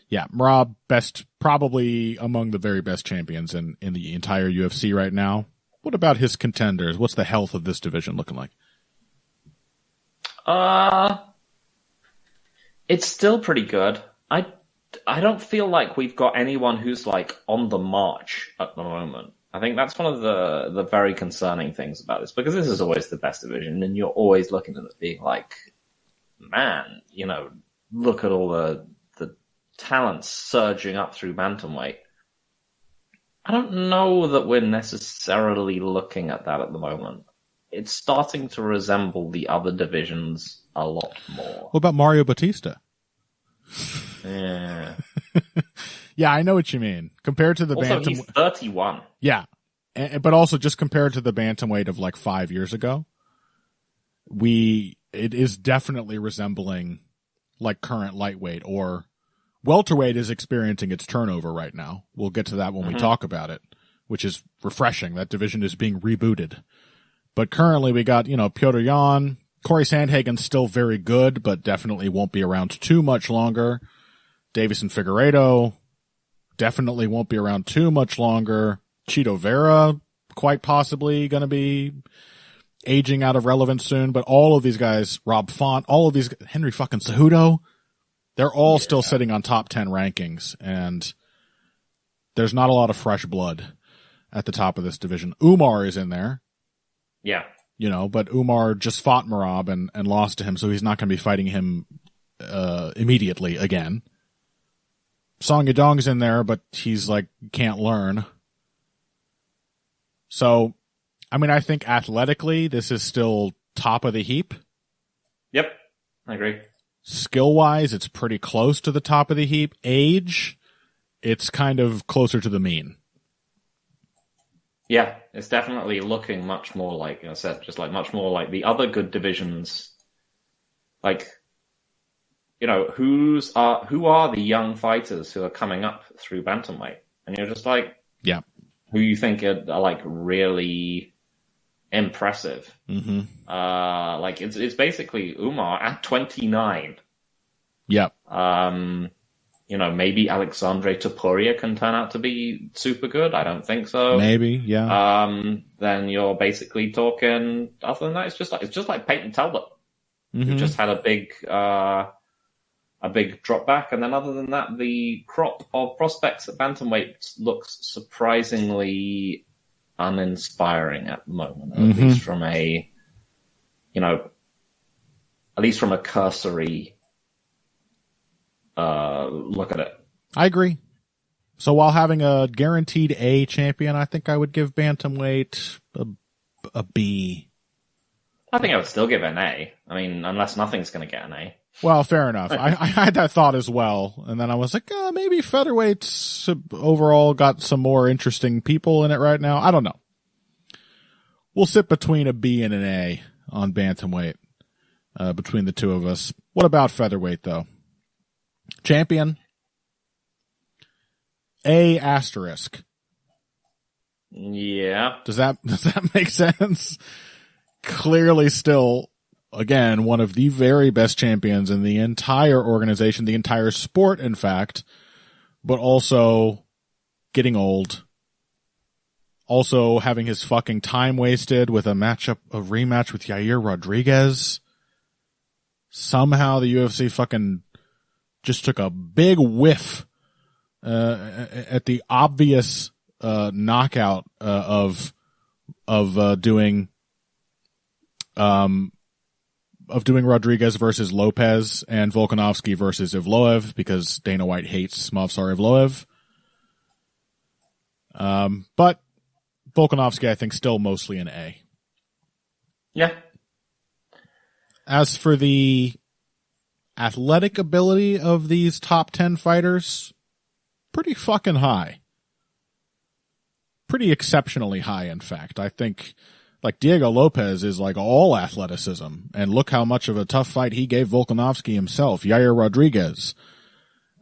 yeah, Merab, probably among the very best champions in the entire UFC right now. What about his contenders? What's the health of this division looking like? It's still pretty good. I don't feel like we've got anyone who's on the march at the moment. I think that's one of the very concerning things about this, because this is always the best division, and you're always looking at it being man, look at all the talents surging up through bantamweight. I don't know that we're necessarily looking at that at the moment. It's starting to resemble the other divisions a lot more. What about Mario Batista? Yeah. Yeah, I know what you mean. Compared to the bantamweight, he's 31. Yeah, but also just compared to the bantamweight of 5 years ago, it is definitely resembling current lightweight, or welterweight is experiencing its turnover right now. We'll get to that when we talk about it, which is refreshing. That division is being rebooted. But currently we got, Petr Yan. Corey Sandhagen's still very good, but definitely won't be around too much longer. Davison Figueiredo definitely won't be around too much longer. Chito Vera, quite possibly going to be aging out of relevance soon. But all of these guys, Rob Font, all of these, Henry fucking Cejudo, they're all still sitting on top 10 rankings. And there's not a lot of fresh blood at the top of this division. Umar is in there. Yeah. but Umar just fought Merab and lost to him, so he's not going to be fighting him immediately again. Song Yadong's in there, but he's can't learn. So, I think athletically, this is still top of the heap. Yep, I agree. Skill-wise, it's pretty close to the top of the heap. Age, it's kind of closer to the mean. Yeah, it's definitely looking much more like I said, just much more like the other good divisions. Who are the young fighters who are coming up through bantamweight? And you're just yeah, who you think are really impressive. Mm-hmm. It's basically Umar at 29. Yep. Maybe Alexandre Topuria can turn out to be super good. I don't think so. Maybe, yeah. Then you're basically talking. Other than that, it's just like Peyton Talbot, who just had a big drop back, and then other than that, the crop of prospects at bantamweight looks surprisingly uninspiring at the moment, at least from a cursory look at it. I agree. So while having a guaranteed A champion, I think I would give bantamweight a B. I think I would still give it an A. Unless nothing's going to get an A. Well, fair enough. I had that thought as well, and then I was like, maybe featherweight's overall got some more interesting people in it right now. I don't know. We'll sit between a B and an A on bantamweight between the two of us. What about featherweight, though? Champion, A asterisk. Yeah. Does that make sense? Clearly still, again, one of the very best champions in the entire organization, the entire sport, in fact, but also getting old. Also having his fucking time wasted with a rematch with Yair Rodriguez. Somehow the UFC fucking just took a big whiff at the obvious knockout of doing Rodriguez versus Lopez and Volkanovski versus Ivloev because Dana White hates Movsar Ivloev. But Volkanovski, I think, still mostly an A. Yeah. As for the athletic ability of these top 10 fighters, pretty fucking high. Pretty exceptionally high, in fact. I think, Diego Lopez is all athleticism. And look how much of a tough fight he gave Volkanovski himself. Yair Rodriguez,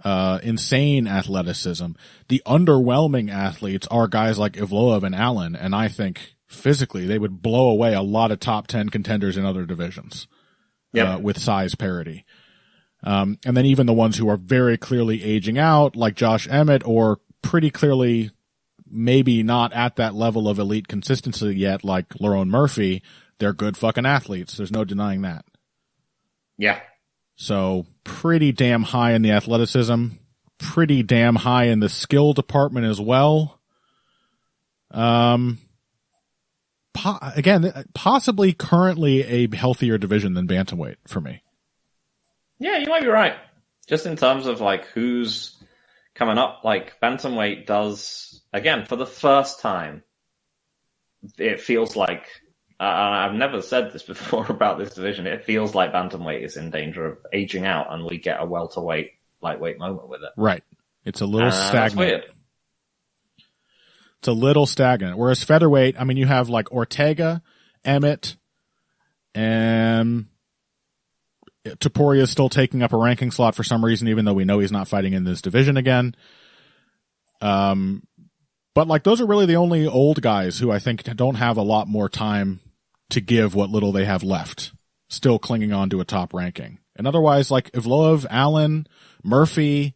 insane athleticism. The underwhelming athletes are guys like Ivloev and Allen, and I think physically they would blow away a lot of top 10 contenders in other divisions. With size parity. And then even the ones who are very clearly aging out, like Josh Emmett, or pretty clearly maybe not at that level of elite consistency yet, like Lerone Murphy, they're good fucking athletes. There's no denying that. Yeah. So pretty damn high in the athleticism, pretty damn high in the skill department as well. Again, possibly currently a healthier division than bantamweight for me. Yeah, you might be right. Just in terms of who's coming up, bantamweight does, again, for the first time, it feels like, I've never said this before about this division, it feels like bantamweight is in danger of aging out and we get a welterweight, lightweight moment with it. Right. It's a little stagnant. That's weird. It's a little stagnant. Whereas featherweight, you have Ortega, Emmett, and Topuria is still taking up a ranking slot for some reason, even though we know he's not fighting in this division again. But those are really the only old guys who I think don't have a lot more time to give what little they have left, still clinging on to a top ranking. And otherwise, Ivloev, Allen, Murphy,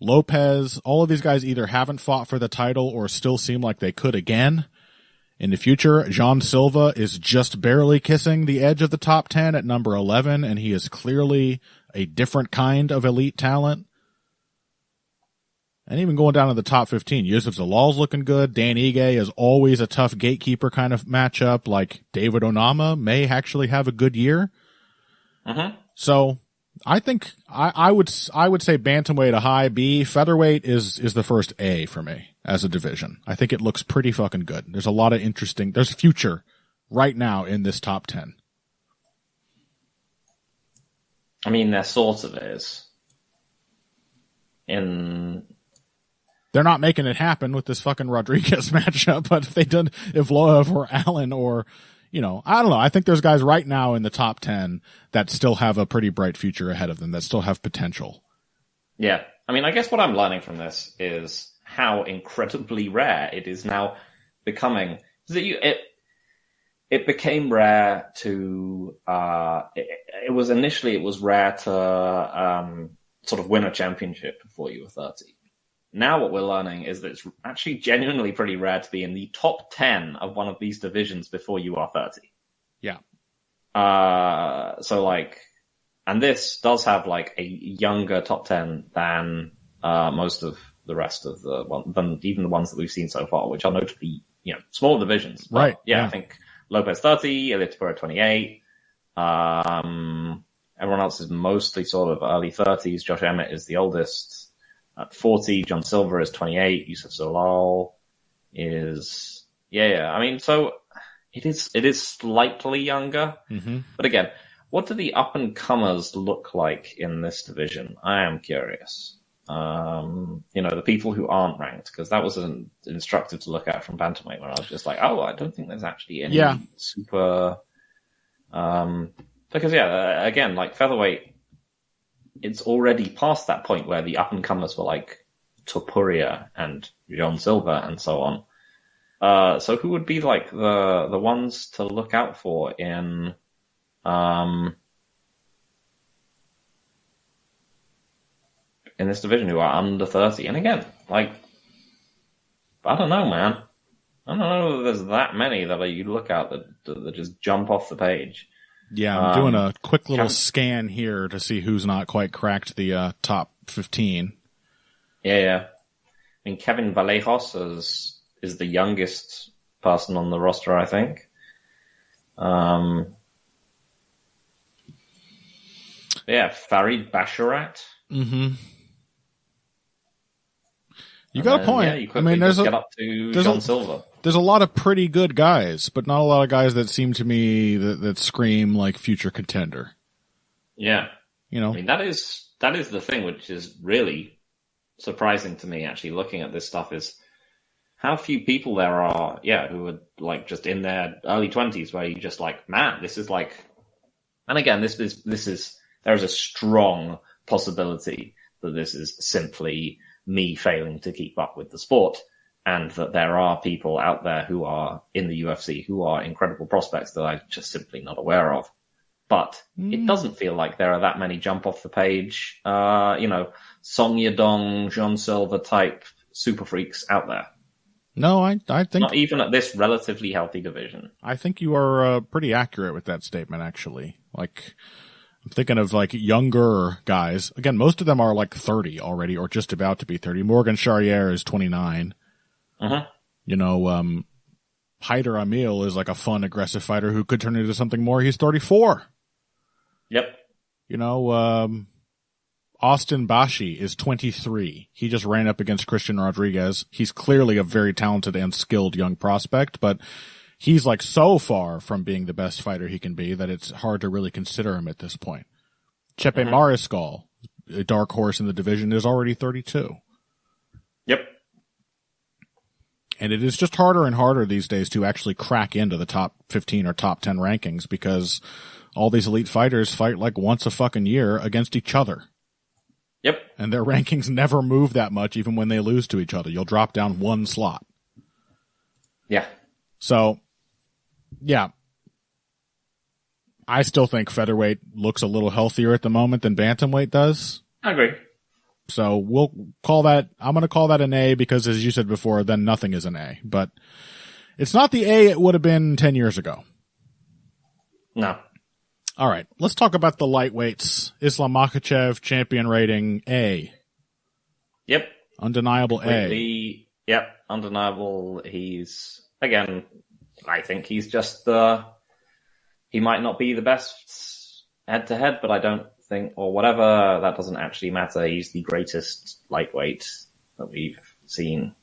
Lopez, all of these guys either haven't fought for the title or still seem like they could again in the future. Jean Silva is just barely kissing the edge of the top 10 at number 11, and he is clearly a different kind of elite talent. And even going down to the top 15, Yusuf Zalal's looking good. Dan Ige is always a tough gatekeeper kind of matchup. Like David Onama may actually have a good year. So I think I would say bantamweight a high B. Featherweight is the first A for me as a division. I think it looks pretty fucking good. There's a lot of there's future right now in this top 10. I mean, there sort of is. They're not making it happen with this fucking Rodriguez matchup, but if they did, if Loev or Allen or, I don't know. I think there's guys right now in the top 10 that still have a pretty bright future ahead of them, that still have potential. Yeah. I mean, I guess what I'm learning from this is how incredibly rare it is now becoming. It became rare to, it was rare to, sort of win a championship before you were 30. Now what we're learning is that it's actually genuinely pretty rare to be in the top 10 of one of these divisions before you are 30. Yeah. And this does have like a younger top 10 than most of the rest of than even the ones that we've seen so far, which are notably, small divisions. But, right. Yeah, I think Lopez 30, Ilia Topuria 28. Everyone else is mostly sort of early 30s. Josh Emmett is the oldest. At 40, John Silver is 28. Yusuf Zalal is, I mean, so it is slightly younger. But again, what do the up and comers look like in this division? I am curious. The people who aren't ranked, because that was instructive to look at from Bantamweight, when I was just like, I don't think there's actually any super. Because again, like featherweight, it's already past that point where the up-and-comers were like Topuria and John Silver and so on. So who would be like the ones to look out for in this division who are under 30? And again, like, I don't know, man. I don't know that there's that many that you look at that just jump off the page. Yeah, I'm doing a quick little scan here to see who's not quite cracked the top 15. Yeah. I mean, Kevin Vallejos is the youngest person on the roster, I think. Farid Basharat. You got a point. I mean, get up to John Silver. There's a lot of pretty good guys, but not a lot of guys that seem to me that scream like future contender. Yeah. I mean, that is the thing which is really surprising to me, actually, looking at this stuff, is how few people there are, who are like just in their early 20s, where you just like, man, this is like, and again, there is a strong possibility that this is simply me failing to keep up with the sport. And that there are people out there who are in the UFC who are incredible prospects that I'm just simply not aware of. But it doesn't feel like there are that many jump off the page, Song Yadong, Jean Silva type super freaks out there. No, I think not even at this relatively healthy division. I think you are pretty accurate with that statement, actually. Like, I'm thinking of like younger guys. Again, most of them are like 30 already, or just about to be 30. Morgan Charrier is 29. Haider Amil is like a fun, aggressive fighter who could turn into something more. He's 34. Yep. Austin Bashi is 23. He just ran up against Christian Rodriguez. He's clearly a very talented and skilled young prospect, but he's like so far from being the best fighter he can be that it's hard to really consider him at this point. Chepe Mariscal, a dark horse in the division, is already 32. Yep. And it is just harder and harder these days to actually crack into the top 15 or top 10 rankings, because all these elite fighters fight like once a fucking year against each other. Yep. And their rankings never move that much, even when they lose to each other. You'll drop down one slot. Yeah. So, yeah. I still think featherweight looks a little healthier at the moment than bantamweight does. I agree. So we'll call that, I'm going to call that an A, because as you said before, then nothing is an A. But it's not the A it would have been 10 years ago. No. All right, let's talk about the lightweights. Islam Makhachev, champion rating A. Yep. Undeniable A. Yep, undeniable. He's, again, I think he's just he might not be the best head-to-head, but I don't think, or whatever, that doesn't actually matter. He's the greatest lightweight that we've seen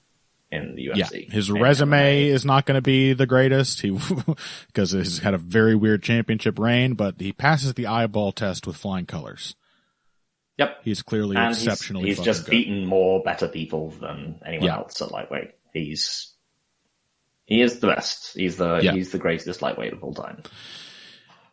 in the UFC. Yeah, his resume is not going to be the greatest because he's had a very weird championship reign, but he passes the eyeball test with flying colors. Yep. He's clearly and exceptionally he's just good. Beaten more better people than anyone else at lightweight. He is the best. He's the greatest lightweight of all time.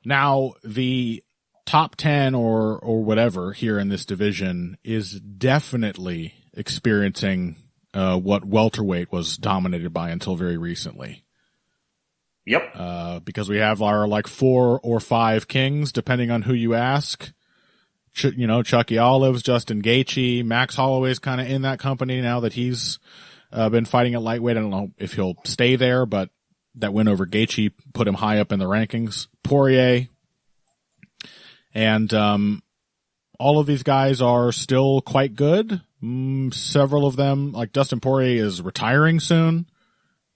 Now, the top 10 or whatever here in this division is definitely experiencing what welterweight was dominated by until very recently. Yep. Because we have our 4 or 5 kings, depending on who you ask. Chucky Olives, Justin Gaethje, Max Holloway's kind of in that company now that he's been fighting at lightweight. I don't know if he'll stay there, but that win over Gaethje put him high up in the rankings. Poirier. And all of these guys are still quite good. Several of them, like Dustin Poirier, is retiring soon,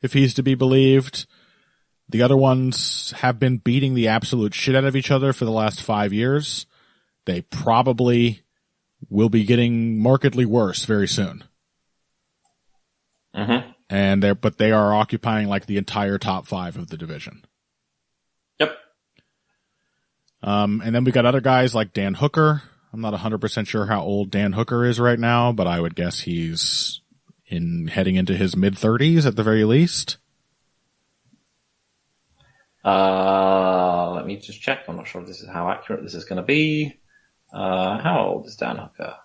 if he's to be believed. The other ones have been beating the absolute shit out of each other for the last 5 years. They probably will be getting markedly worse very soon. Mm-hmm. But they are occupying the entire top 5 of the division. Yep. And then we got other guys like Dan Hooker. I'm not 100% sure how old Dan Hooker is right now, but I would guess he's heading into his mid-30s at the very least. Let me just check. I'm not sure if this is how accurate this is going to be. How old is Dan Hooker?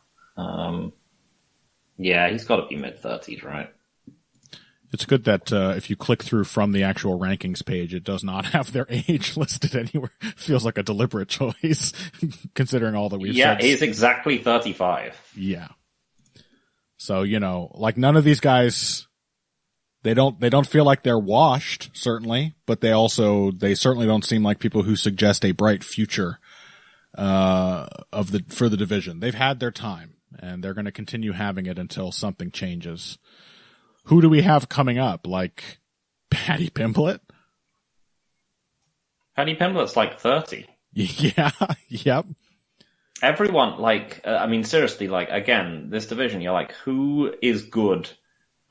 Yeah, he's got to be mid-30s, right? It's good that if you click through from the actual rankings page, it does not have their age listed anywhere. It feels like a deliberate choice, considering all that we've said. Yeah, he's exactly 35. Yeah. So, none of these guys, they don't feel like they're washed, certainly, but they certainly don't seem like people who suggest a bright future for the division. They've had their time, and they're going to continue having it until something changes. Who do we have coming up? Like Paddy Pimblett? Paddy Pimblett's 30. Yeah, yep. Everyone, seriously, again, this division, you're who is good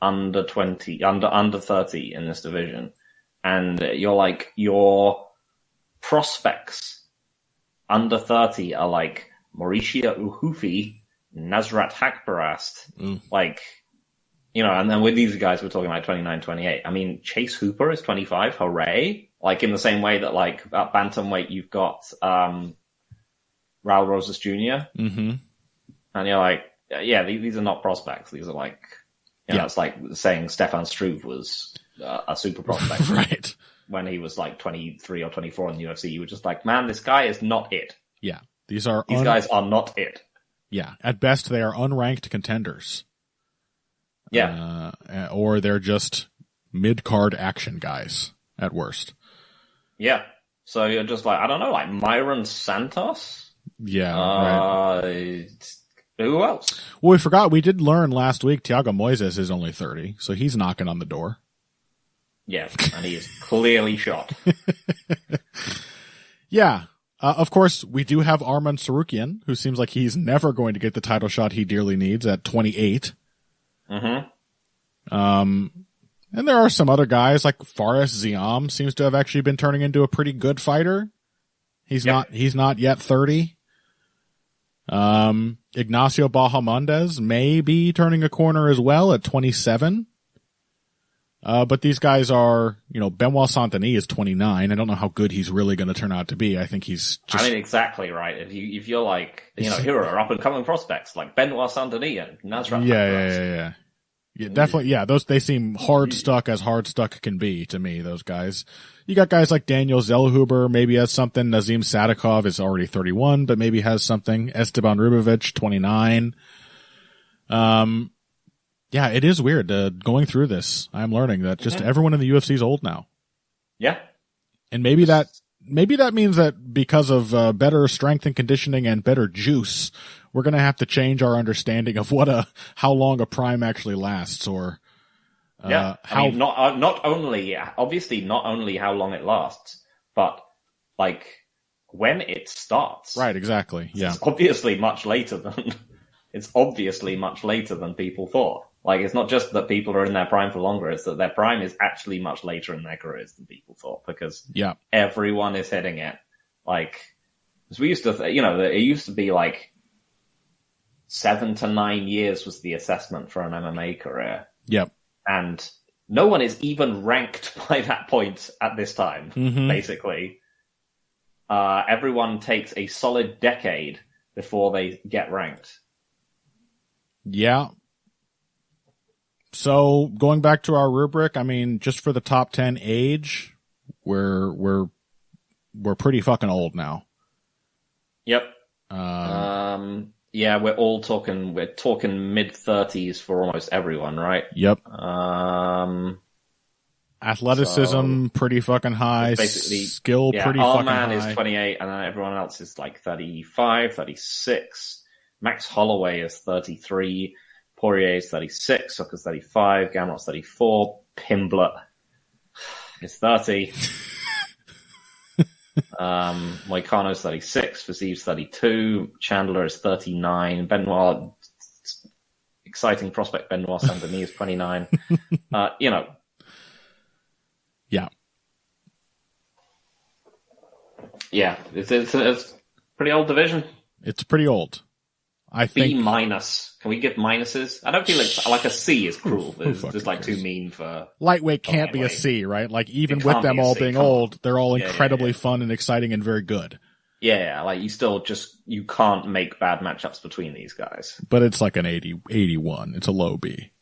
under 20, under 30 in this division? And you're your prospects under 30 are Mauricio Uhufi, Nasrat Haqparast, and then with these guys, we're talking 29, 28. Chase Hooper is 25. Hooray. In the same way that, at bantamweight, you've got Raul Rosas Jr. Mm-hmm. And you're these are not prospects. These are it's like saying Stefan Struve was a super prospect. Right. When he was 23 or 24 in the UFC, you were just man, this guy is not it. Yeah. These guys are not it. Yeah. At best, they are unranked contenders. Yeah. Or they're just mid-card action guys at worst. Yeah. So you're just I don't know, Myron Santos? Yeah. Right. Who else? Well, we forgot, we did learn last week Thiago Moises is only 30, so he's knocking on the door. Yeah, and he is clearly shot. Yeah. Of course, we do have Arman Tsarukyan, who seems like he's never going to get the title shot he dearly needs at 28. Mm-hmm. And there are some other guys like Fares Ziam seems to have actually been turning into a pretty good fighter. He's not yet 30. Ignacio Bahamondes may be turning a corner as well at 27. But these guys are, Benoit Saint-Denis is 29. I don't know how good he's really going to turn out to be. I think he's just... exactly right. If you're here are up and coming prospects like Benoit Saint-Denis and Nasrat. Yeah. Yeah, definitely. Yeah, they seem hard stuck as hard stuck can be to me, those guys. You got guys like Daniel Zellhuber, maybe has something. Nazim Sadikov is already 31, but maybe has something. Esteban Rubovic, 29. Yeah, it is weird going through this. I'm learning that just everyone in the UFC is old now. Yeah. And maybe that means that because of better strength and conditioning and better juice, we're going to have to change our understanding of how long a prime actually lasts, or not only how long it lasts, but like when it starts. Right, exactly. Yeah. It's obviously much later than people thought. Like, it's not just that people are in their prime for longer, it's that their prime is actually much later in their careers than people thought, because everyone is hitting it. Like, because we used to, it used to be like 7 to 9 years was the assessment for an MMA career. Yep. And no one is even ranked by that point at this time, basically. Everyone takes a solid decade before they get ranked. Yeah. So going back to our rubric, I mean, just for the top 10 age, we're pretty fucking old now. Yep. Yeah, we're talking mid-30s for almost everyone, right? Yep. Athleticism, pretty fucking high. Skill, pretty fucking high. Our man is 28, and then everyone else is like 35, 36. Max Holloway is 33. Poirier is 36. Soccer's 35. Gamrot's 34. Pimblett is 30. Moicano's 36. Fizie's 32. Chandler is 39. Benoit, exciting prospect Benoit Saint-Denis is 29. Yeah. Yeah, it's a pretty old division. It's pretty old. I think B-. Can we give minuses? I don't feel like a C is cruel. It's just like too mean for lightweight. Can't be a C, right? Like, even with them all being old, they're all incredibly fun and exciting and very good. Yeah, like you can't make bad matchups between these guys. But it's like an 81. It's a low B.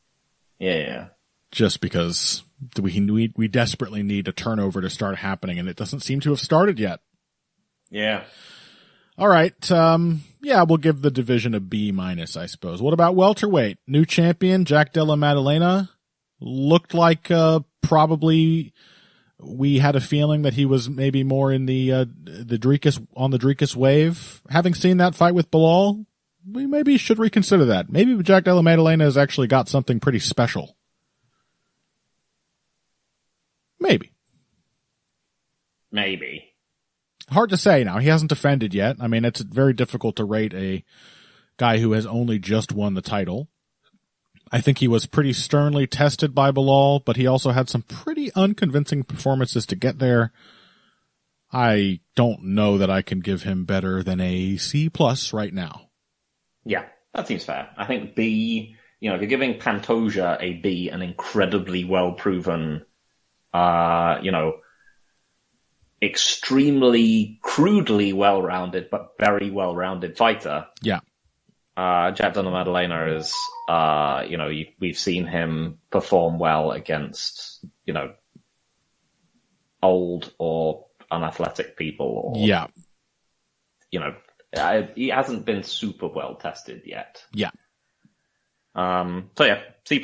Yeah. Just because we desperately need a turnover to start happening, and it doesn't seem to have started yet. Yeah. All right. We'll give the division a B-, I suppose. What about welterweight? New champion, Jack Della Maddalena. Looked like probably we had a feeling that he was maybe more in the Dricus wave. Having seen that fight with Bilal, we maybe should reconsider that. Maybe Jack Della Maddalena has actually got something pretty special. Maybe. Hard to say now. He hasn't defended yet. I mean, it's very difficult to rate a guy who has only just won the title. I think he was pretty sternly tested by Bilal, but he also had some pretty unconvincing performances to get there. I don't know that I can give him better than a C+ right now. Yeah, that seems fair. I think B, if you're giving Pantoja a B, an incredibly well-proven, extremely crudely well-rounded, but very well-rounded fighter. Yeah. Jack Della Maddalena is, we've seen him perform well against, old or unathletic people. Or, he hasn't been super well tested yet. Yeah. C+.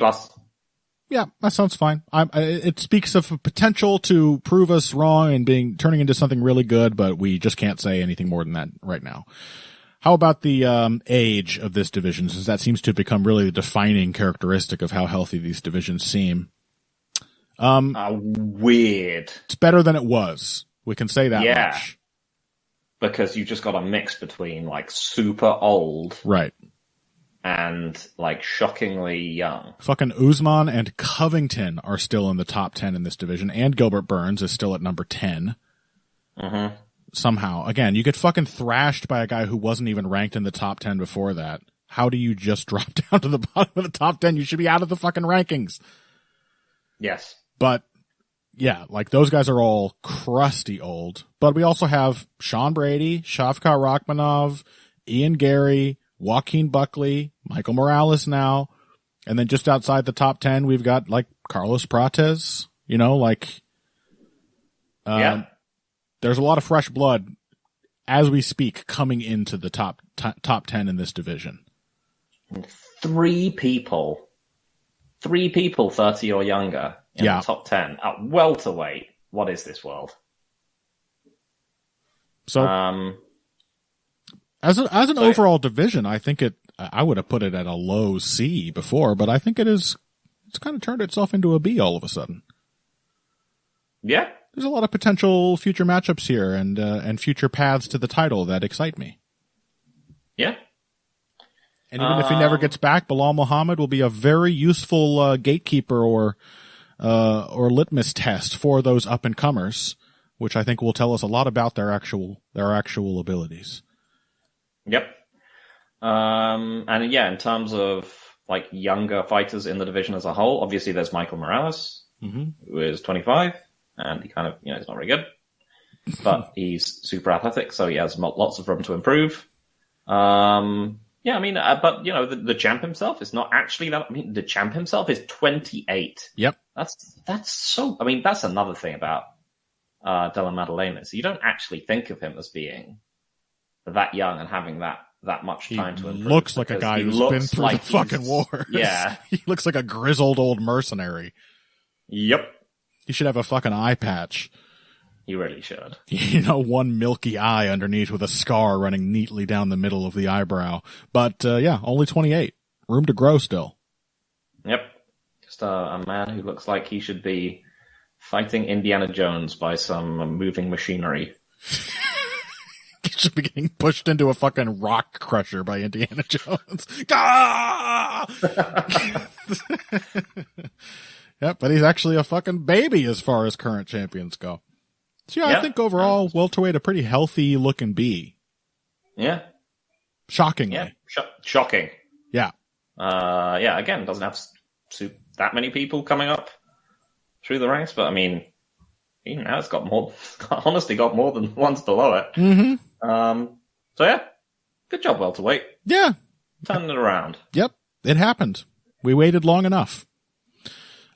Yeah, that sounds fine. It speaks of a potential to prove us wrong and turning into something really good, but we just can't say anything more than that right now. How about the age of this division, since that seems to have become really the defining characteristic of how healthy these divisions seem? Weird. It's better than it was. We can say that much. Because you just got a mix between like super old, right, and like shockingly young. Fucking Usman and Covington are still in the top 10 in this division, and Gilbert Burns is still at number 10. Mm-hmm. Somehow. Again, you get fucking thrashed by a guy who wasn't even ranked in the top 10 before that. How do you just drop down to the bottom of the top 10? You should be out of the fucking rankings. Yes. But, yeah, like those guys are all crusty old. But we also have Sean Brady, Shavkat Rachmanov, Ian Gary, Joaquin Buckley, Michael Morales now. And then just outside the top 10, we've got like Carlos Prates, there's a lot of fresh blood as we speak coming into the top 10 in this division. Three people 30 or younger in the top 10 at welterweight. What is this world? So, As an overall division, I think I would have put it at a low C before, but I think it's kind of turned itself into a B all of a sudden. Yeah. There's a lot of potential future matchups here and future paths to the title that excite me. Yeah. And even if he never gets back, Bilal Muhammad will be a very useful gatekeeper or litmus test for those up and comers, which I think will tell us a lot about their actual abilities. Yep. And yeah, in terms of like younger fighters in the division as a whole, obviously there's Michael Morales, who is 25, and he kind of, he's not very good, but he's super athletic, so he has lots of room to improve. Yeah, I mean, but the champ himself is not actually that. I mean, the champ himself is 28. Yep. That's so. I mean, that's another thing about Dylan Maddalena. So you don't actually think of him as being that young and having that much time to improve. Looks like a guy who's been through the fucking wars. Yeah, he looks like a grizzled old mercenary. Yep. He should have a fucking eye patch. He really should. One milky eye underneath with a scar running neatly down the middle of the eyebrow. But, yeah, only 28. Room to grow still. Yep. Just a man who looks like he should be fighting Indiana Jones by some moving machinery. He should be getting pushed into a fucking rock crusher by Indiana Jones. Ah! Yep, but he's actually a fucking baby as far as current champions go. So yeah, I think overall, welterweight a pretty healthy looking B. Yeah. Shockingly. Yeah. Shocking. Yeah. Yeah, again, doesn't have that many people coming up through the ranks, but I mean, even now it's got more, honestly got more than the ones below it. Mm-hmm. So yeah, good job, welterweight. Yeah. Turning it around. Yep. It happened. We waited long enough.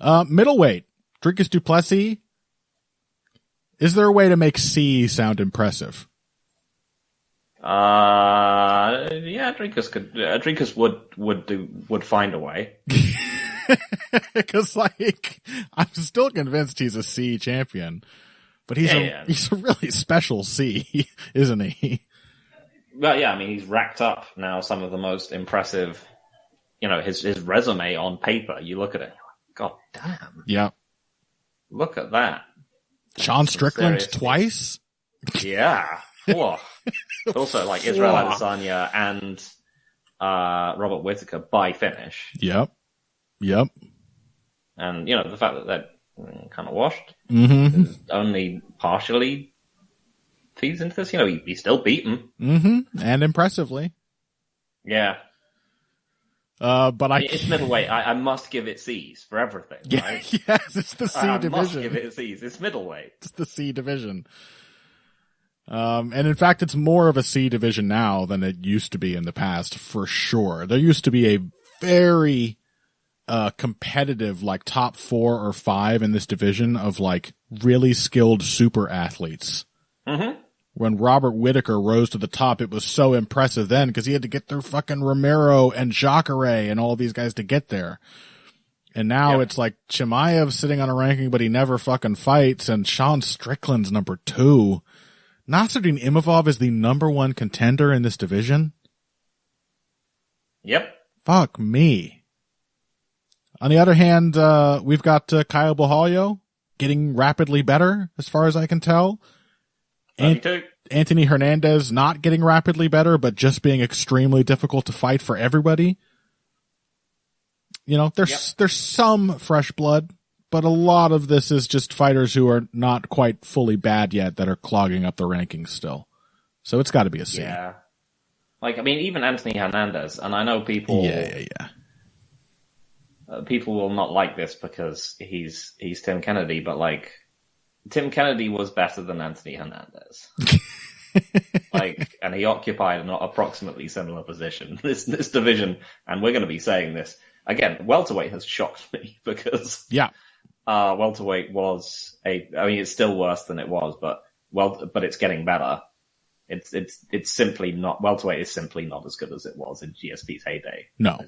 Middleweight, Dricus du Plessis. Is there a way to make C sound impressive? Yeah, Dricus would find a way. Because I'm still convinced he's a C champion, but he's a really special C, isn't he? Well, yeah, I mean, he's racked up now some of the most impressive, his resume on paper. You look at it, God damn. Yeah. Look at that. Sean Strickland twice? Yeah. Also, like Israel Adesanya and Robert Whittaker by finish. Yep. And, the fact that they're kind of washed only partially feeds into this. He still beat him. Mm-hmm. And impressively. Yeah. But it's middleweight. I must give it C's for everything, right? Yes, it's the C division. I must give it C's. It's middleweight. It's the C division. And in fact, it's more of a C division now than it used to be in the past, for sure. There used to be a very competitive, like top 4 or 5 in this division of like really skilled super athletes. Mm-hmm. When Robert Whittaker rose to the top, it was so impressive then because he had to get through fucking Romero and Jacare and all these guys to get there. And now it's like Chimaev sitting on a ranking, but he never fucking fights. And Sean Strickland's number 2. Nasruddin Imavov is the number 1 contender in this division. Yep. Fuck me. On the other hand, we've got Kyle Bohalio getting rapidly better as far as I can tell. Anthony Hernandez not getting rapidly better, but just being extremely difficult to fight for everybody. There's some fresh blood, but a lot of this is just fighters who are not quite fully bad yet that are clogging up the rankings still. So it's got to be a C. Yeah. Even Anthony Hernandez, and I know people... Yeah. People will not like this because he's Tim Kennedy, but Tim Kennedy was better than Anthony Hernandez. And he occupied an approximately similar position. This division, and we're going to be saying this again, welterweight has shocked me because welterweight was it's still worse than it was, but it's getting better. It's simply not, welterweight is simply not as good as it was in GSP's heyday. No.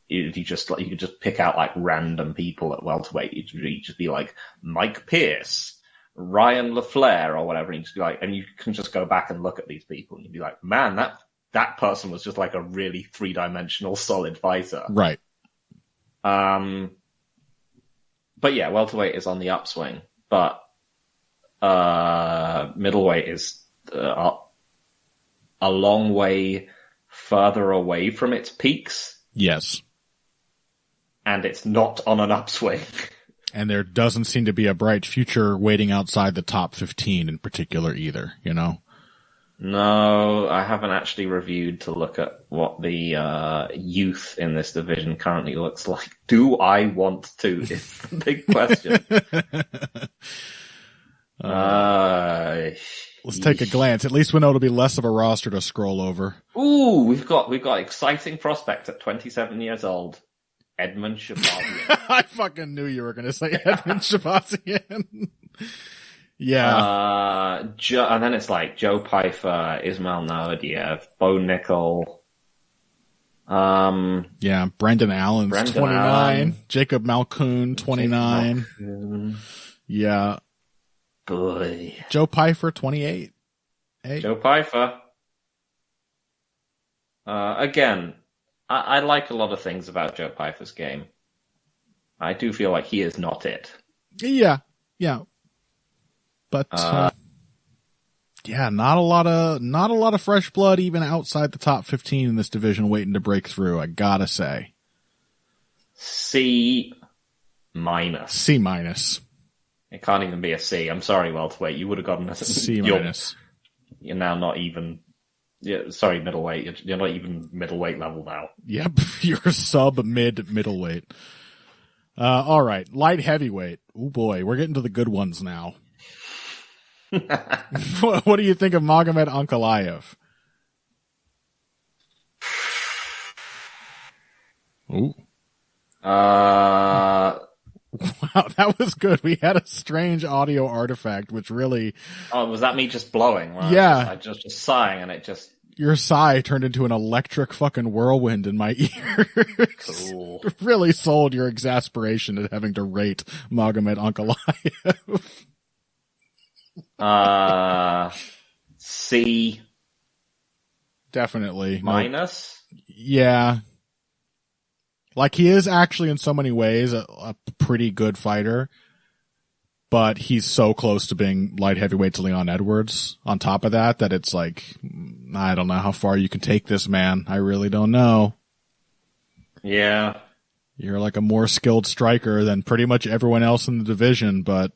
If you could just pick out like random people at welterweight, you'd just be like Mike Pierce, Ryan LaFleur or whatever, and you just be like, and you can just go back and look at these people, and you'd be like, man, that person was just like a really 3-dimensional solid fighter. Right. But yeah, welterweight is on the upswing, but middleweight is a long way further away from its peaks. Yes. And it's not on an upswing. And there doesn't seem to be a bright future waiting outside the top 15 in particular either, you know? No, I haven't actually reviewed to look at what the youth in this division currently looks like. Do I want to? Is the big question. Let's take a glance. At least we know it'll be less of a roster to scroll over. Ooh, we've got exciting prospect at 27 years old. Edmund Shabazian. I fucking knew you were going to say Edmund Shabazian. Yeah. And then it's like Joe Pyfer, Ismail Nawadiev, Bo Nickel. Yeah, Brendan Allen's 29. Allen. Jacob Malkoon, 29. Yeah. Boy. Joe Pyfer, 28. Hey. Joe Pyfer. Again, I like a lot of things about Joe Pyfer's game. I do feel like he is not it. Yeah. But yeah, not a lot of fresh blood even outside the top 15 in this division waiting to break through, I gotta say. C-. C-. It can't even be a C. I'm sorry, welterweight. You would have gotten a C-. You're now not even. Yeah, sorry, middleweight. You're not even middleweight level now. Yep, you're sub-middleweight. All right, light heavyweight. Oh boy, we're getting to the good ones now. What do you think of Magomed Ankalaev? Ooh. Wow, that was good. We had a strange audio artifact, which really... Oh, was that me just blowing? Yeah. I just was sighing, and it just... Your sigh turned into an electric fucking whirlwind in my ears. Cool. Really sold your exasperation at having to rate Magomed Ankalaev. C. Definitely. Minus? Yeah. Like, he is actually in so many ways a pretty good fighter, but he's so close to being light heavyweight to Leon Edwards on top of that it's like, I don't know how far you can take this man. I really don't know. Yeah. You're like a more skilled striker than pretty much everyone else in the division, but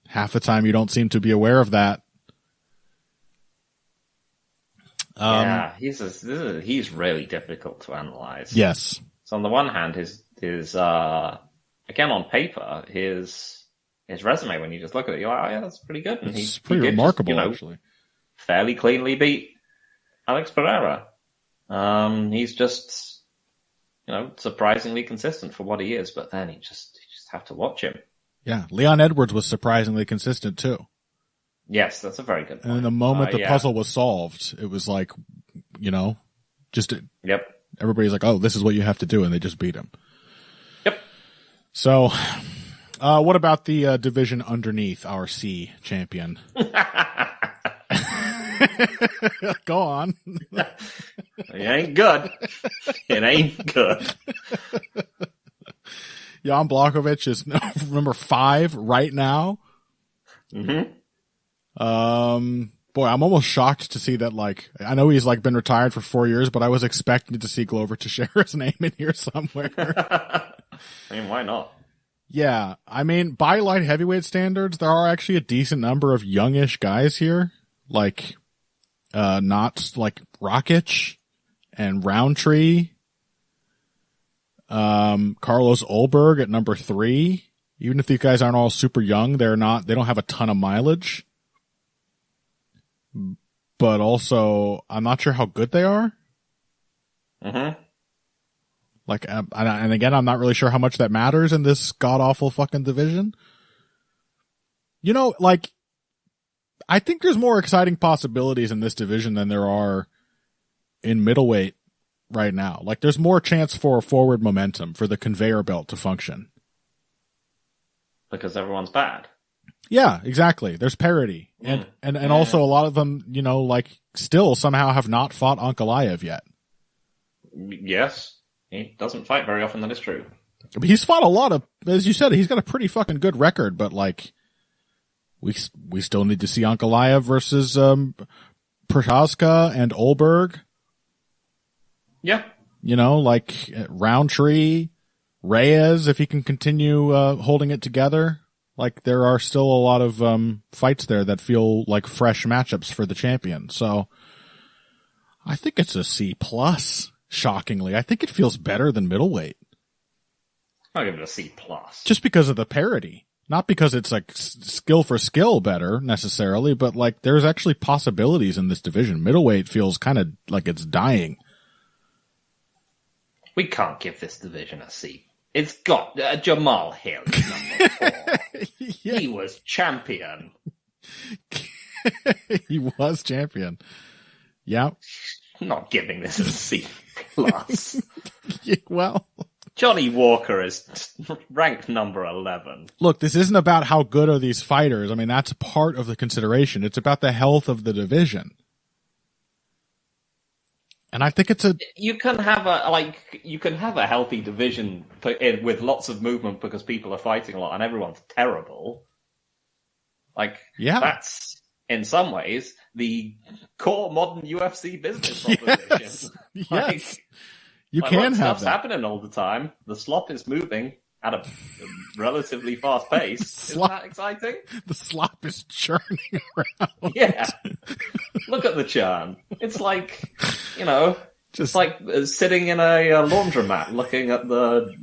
half the time you don't seem to be aware of that. Yeah, he's really difficult to analyze. Yes. So on the one hand, his again on paper, his resume, when you just look at it, you're like, oh yeah, that's pretty good. And it's pretty remarkable, actually. Fairly cleanly beat Alex Pereira. He's just, surprisingly consistent for what he is, but then you just have to watch him. Yeah, Leon Edwards was surprisingly consistent too. Yes, that's a very good point. And the moment the puzzle was solved, it was like, Yep. Everybody's like, oh, this is what you have to do, and they just beat him. Yep. So, what about the division underneath our C champion? Go on. It ain't good. It ain't good. Jan Blachowicz is number 5 right now. Mm-hmm. Boy, I'm almost shocked to see that, I know he's, been retired for 4 years, but I was expecting to see Glover Teixeira's name in here somewhere. I mean, why not? Yeah. I mean, by light heavyweight standards, there are actually a decent number of youngish guys here. Not Rakic and Roundtree. Carlos Olberg at number 3. Even if these guys aren't all super young, they don't have a ton of mileage. But also, I'm not sure how good they are. Mm-hmm. And again, I'm not really sure how much that matters in this god-awful fucking division. I think there's more exciting possibilities in this division than there are in middleweight right now. There's more chance for forward momentum for the conveyor belt to function. Because everyone's bad. Yeah, exactly. There's parity. And also a lot of them, like still somehow have not fought Ankalaev yet. Yes. He doesn't fight very often, that is true. He's fought a lot of, as you said, he's got a pretty fucking good record, but like, we still need to see Ankalaev versus, Prochaska and Olberg. Yeah. Like Roundtree, Reyes, if he can continue, holding it together. Like there are still a lot of, fights there that feel like fresh matchups for the champion. So I think it's a C+, shockingly. I think it feels better than middleweight. I'll give it a C+. Just because of the parity. Not because it's like skill for skill better necessarily, but like there's actually possibilities in this division. Middleweight feels kind of like it's dying. We can't give this division a C. It's got Jamal Hill number 4. Yeah. He was champion. He was champion. Yeah. I'm not giving this a C+. Yeah, well, Johnny Walker is ranked number 11. Look, this isn't about how good are these fighters. I mean, that's part of the consideration. It's about the health of the division. And I think you can have a healthy division with lots of movement because people are fighting a lot and everyone's terrible. Like, yeah, that's in some ways the core modern UFC business proposition. Yes. Like, yes. You can have stuff's that. happening all the time. The slop is moving at a relatively fast pace. Isn't that exciting? The slop is churning around. Yeah. Look at the churn. It's like, just like sitting in a laundromat looking at the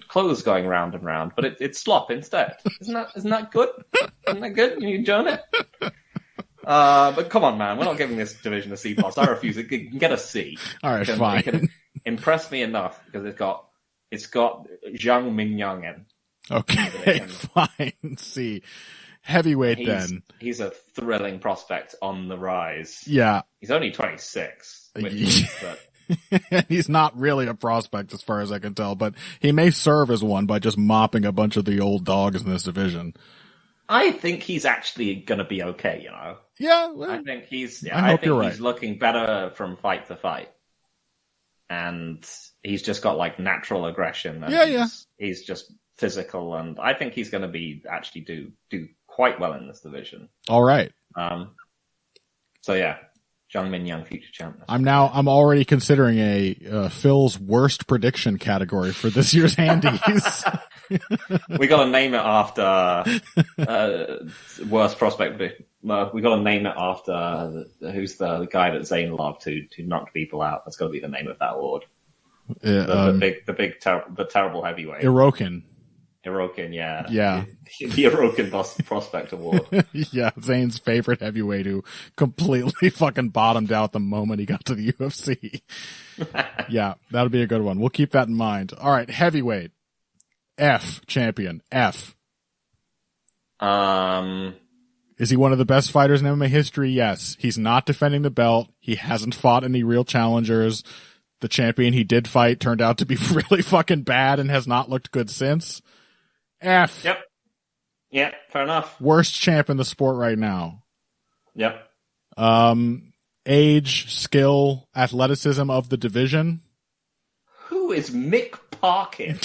clothes going round and round, but it's slop instead. Isn't that good? Isn't that good? You enjoying it? But come on, man. We're not giving this division a C+. I refuse. It can get a C. All right, fine. It can impress me enough because it's got Zhang Mingyang in. Okay, fine. C. Heavyweight then. He's a thrilling prospect on the rise. Yeah. He's only 26. He's not really a prospect as far as I can tell, but he may serve as one by just mopping a bunch of the old dogs in this division. I think he's actually going to be okay, Yeah. Well, I think he's looking better from fight to fight. And he's just got like natural aggression. And he's just physical, and I think he's going to be actually do quite well in this division. All right. So yeah, Zhang Mingyang, future champion. I'm already considering a Phil's worst prediction category for this year's Handies. We got to name it after worst prospect. We got to name it after who's the guy that Zayn loved who knocked people out. That's got to be the name of that award. The terrible heavyweight. Irokin, yeah. Yeah. The Irokin Prospect Award. Yeah, Zayn's favorite heavyweight who completely fucking bottomed out the moment he got to the UFC. Yeah, that'll be a good one. We'll keep that in mind. All right, heavyweight. F, champion. F. Is he one of the best fighters in MMA history? Yes. He's not defending the belt. He hasn't fought any real challengers. The champion he did fight turned out to be really fucking bad and has not looked good since. F. Yep. Yeah, fair enough. Worst champ in the sport right now. Yep. Age, skill, athleticism of the division. Who is Mick Parkin?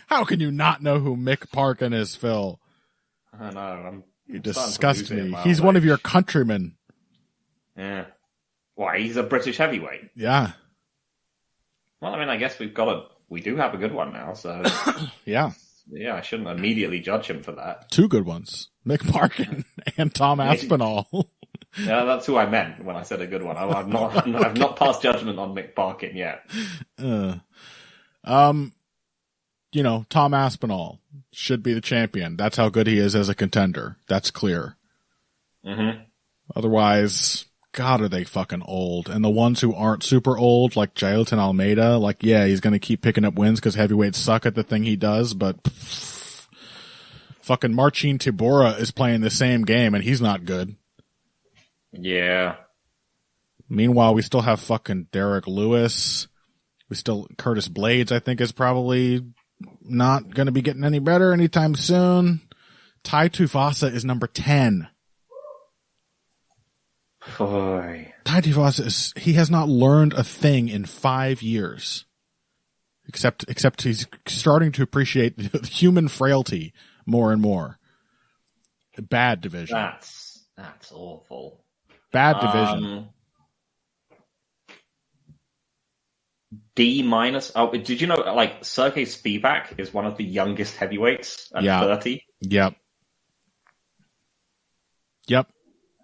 How can you not know who Mick Parkin is, Phil? I know. You disgust me. He's one of your countrymen. Yeah. Why? He's a British heavyweight. Yeah. Well, I mean, I guess we do have a good one now, so. Yeah. Yeah, I shouldn't immediately judge him for that. Two good ones. Mick Parkin and Tom Aspinall. Yeah, that's who I meant when I said a good one. I've not passed judgment on Mick Parkin yet. Tom Aspinall should be the champion. That's how good he is as a contender. That's clear. Mm-hmm. Otherwise, God, are they fucking old. And the ones who aren't super old, like Jailton Almeida, like, yeah, he's going to keep picking up wins because heavyweights suck at the thing he does, but fucking Marcin Tybura is playing the same game and he's not good. Yeah. Meanwhile, we still have fucking Derek Lewis. Curtis Blades, I think, is probably not going to be getting any better anytime soon. Tai Tuivasa is number 10. Boy. Tai Tuivasa he has not learned a thing in 5 years. Except he's starting to appreciate the human frailty more and more. Bad division. That's awful. Bad division. D-. Oh, did you know, like, Sergey Spivak is one of the youngest heavyweights at 30? Yep.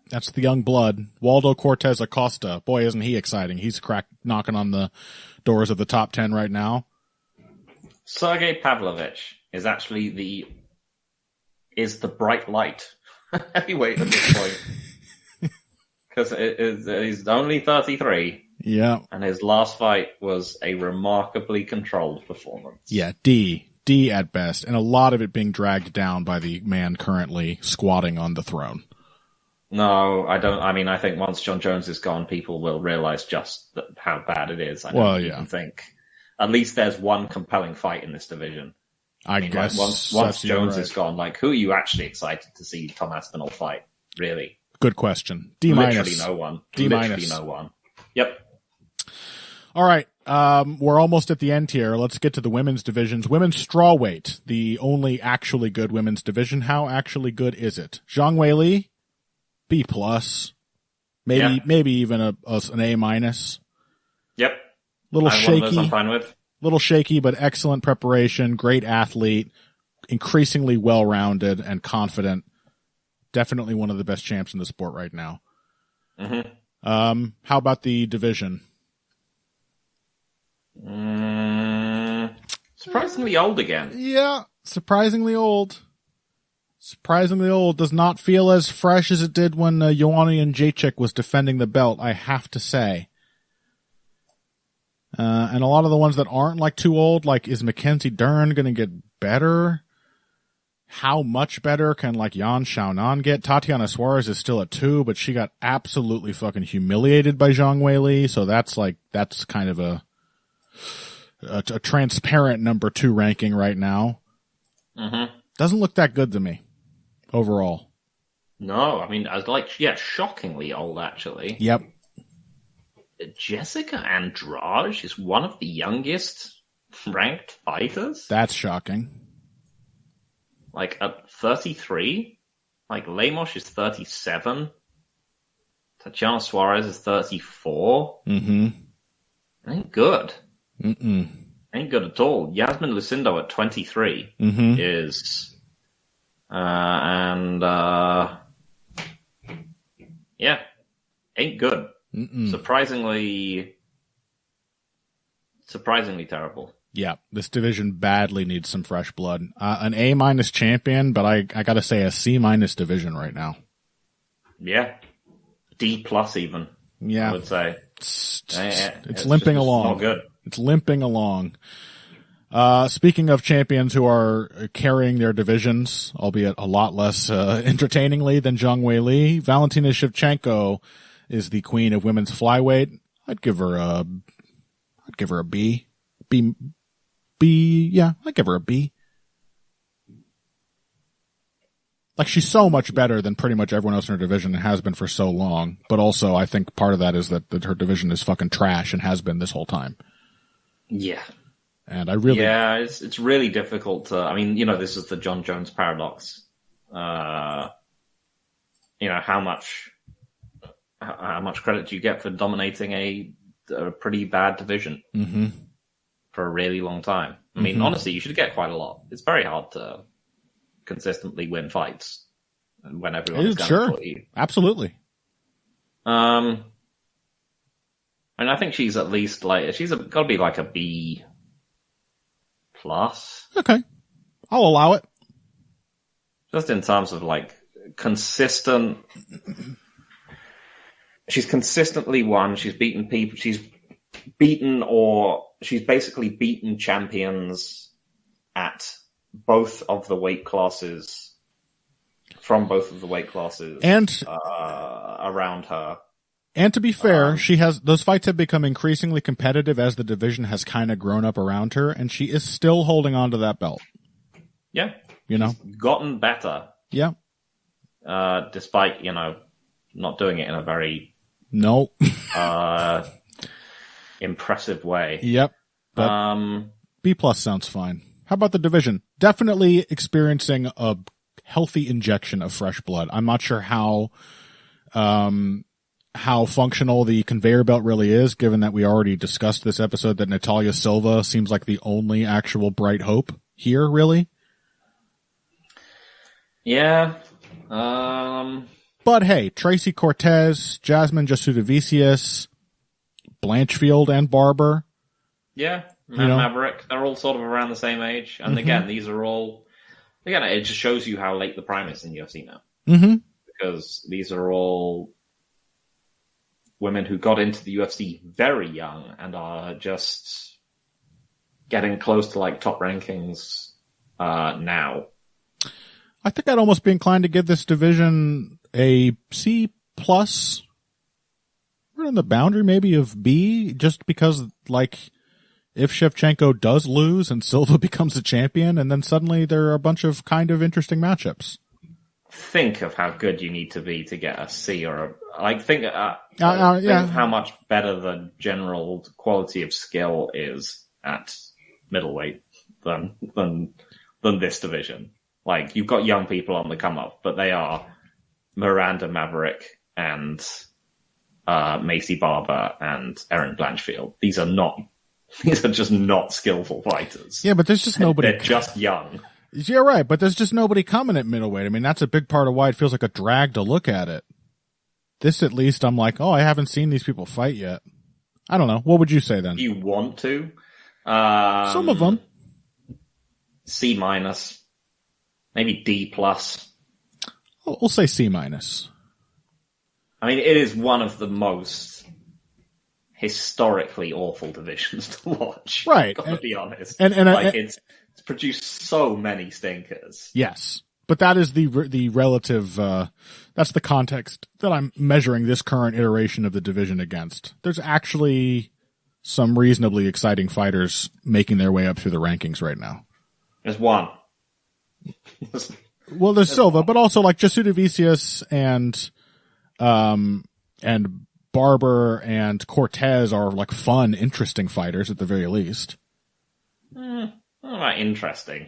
That's the young blood. Waldo Cortez Acosta. Boy, isn't he exciting. He's knocking on the doors of the top 10 right now. Sergey Pavlovich is actually the bright light heavyweight at this point. Because he's only 33. Yeah. And his last fight was a remarkably controlled performance. Yeah, D at best. And a lot of it being dragged down by the man currently squatting on the throne. No, I don't. I mean, I think once John Jones is gone, people will realize just how bad it is. I don't even think. At least there's one compelling fight in this division. I guess. Like once Jones is gone, like, who are you actually excited to see Tom Aspinall fight? Really? Good question. D-. Literally no one. D-. Literally no one. Yep. All right. We're almost at the end here. Let's get to the women's divisions. Women's strawweight, the only actually good women's division. How actually good is it? Zhang Weili, B+. Maybe even an A-. Yep. Little shaky. I'm fine with. Little shaky, but excellent preparation. Great athlete. Increasingly well-rounded and confident. Definitely one of the best champs in the sport right now. Mm-hmm. How about the division? Surprisingly old again. Yeah, surprisingly old. Surprisingly old. Does not feel as fresh as it did when Joanna Jacek was defending the belt, I have to say. And a lot of the ones that aren't like too old, like, is Mackenzie Dern going to get better? How much better can like Yan Xiaonan get? Tatiana Suarez is still at 2, but she got absolutely fucking humiliated by Zhang Weili. So that's kind of a transparent number 2 ranking right now. Mm-hmm. Doesn't look that good to me overall. No, I mean, shockingly old actually. Yep. Jessica Andrade is one of the youngest ranked fighters. That's shocking. Like at 33, like Lemos is 37. Tatiana Suarez is 34. Mm-hmm. Ain't good. Mm-mm. Ain't good at all. Yasmin Lucindo at 23 is, ain't good. Mm-mm. Surprisingly terrible. Yeah, this division badly needs some fresh blood. An A- champion, but I gotta say a C- division right now. Yeah. D+ even. Yeah. I would say. It's limping along. Not good. It's limping along. Speaking of champions who are carrying their divisions, albeit a lot less entertainingly than Zhang Weili, Valentina Shevchenko is the queen of women's flyweight. I'd give her a B. Yeah, I'd give her a B. Like, she's so much better than pretty much everyone else in her division and has been for so long. But also, I think part of that is that her division is fucking trash and has been this whole time. Yeah. And I really... Yeah, it's really difficult to... I mean, this is the John Jones paradox. How much credit do you get for dominating a pretty bad division for a really long time? I mean, honestly, you should get quite a lot. It's very hard to consistently win fights when everyone's going for you. Absolutely. And I think she's at least she's got to be like a B+. Okay. I'll allow it. Just in terms of consistent. She's consistently won. She's beaten people. She's basically beaten champions at both of the weight classes, from both of the weight classes, and around her. And to be fair, those fights have become increasingly competitive as the division has kind of grown up around her, and she is still holding on to that belt. Yeah. You know? She's gotten better. Yeah. Despite, not doing it in a very impressive way. Yep. But B+ sounds fine. How about the division? Definitely experiencing a healthy injection of fresh blood. I'm not sure how functional the conveyor belt really is, given that we already discussed this episode that Natalia Silva seems like the only actual bright hope here, really. Yeah. But hey, Tracy Cortez, Jasmine Jasudavicius, Blanchfield and Barber. Yeah. Maverick. They're all sort of around the same age. And again, these are all... Again, it just shows you how late the prime is in UFC now. Mm-hmm. Because these are all women who got into the UFC very young and are just getting close to like top rankings now. I think I'd almost be inclined to give this division a C+. We're in the boundary maybe of B, just because like if Shevchenko does lose and Silva becomes a champion, and then suddenly there are a bunch of kind of interesting matchups. Think of how good you need to be to get a C or think of how much better the general quality of skill is at middleweight than this division. Like, you've got young people on the come up, but they are Miranda Maverick and Macy Barber and Erin Blanchfield. These are just not skillful fighters. Yeah, but there's just nobody. They're just young. Yeah, right, but there's just nobody coming at middleweight. I mean, that's a big part of why it feels like a drag to look at it. This, at least, I'm like, I haven't seen these people fight yet. I don't know. What would you say then? You want to? Some of them. C-, maybe D+. We'll say C-. I mean, it is one of the most historically awful divisions to watch. Right. Gotta be honest. It's produced so many stinkers. Yes. But that is the relative, that's the context that I'm measuring this current iteration of the division against. There's actually some reasonably exciting fighters making their way up through the rankings right now. There's one. Well, there's Silva, one. But also like Jasudavicius and Barber and Cortez are like fun, interesting fighters at the very least. Not interesting.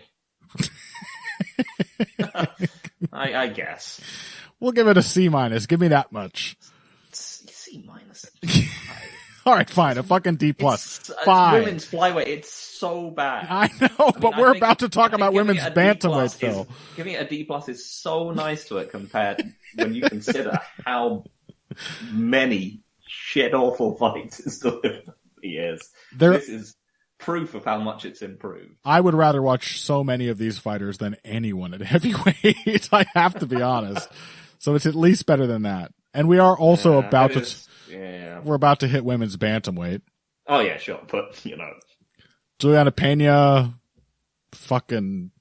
I guess. We'll give it a C-. Give me that much. C-. All right, fine. A fucking D+. Fine. Women's flyweight, it's so bad. I know, but we're about to talk about women's bantamweight, though. Giving it a D+ is so nice to it compared when you consider how many shit awful fights it's delivered over the years. This is proof of how much it's improved. I would rather watch so many of these fighters than anyone at heavyweight. I have to be honest. So it's at least better than that. And we are also we're about to hit women's bantamweight. Oh yeah, sure. But, Juliana Pena, fucking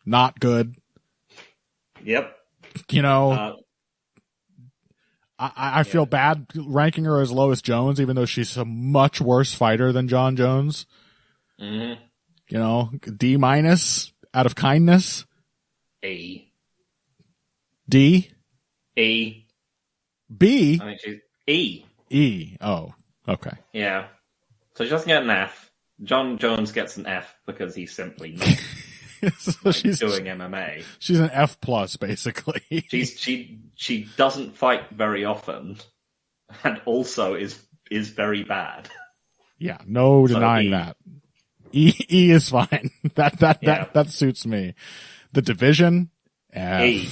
not good. Yep. I feel bad ranking her as low as Jones, even though she's a much worse fighter than John Jones. Mm-hmm. D- out of kindness. A. D. A. B. I think she's E. E. Oh, okay. Yeah. So she doesn't get an F. John Jones gets an F because he's simply not so she's doing MMA. She's an F+, basically. She doesn't fight very often, and also is very bad. Yeah, no denying that. E is fine. That suits me. The division, F. E.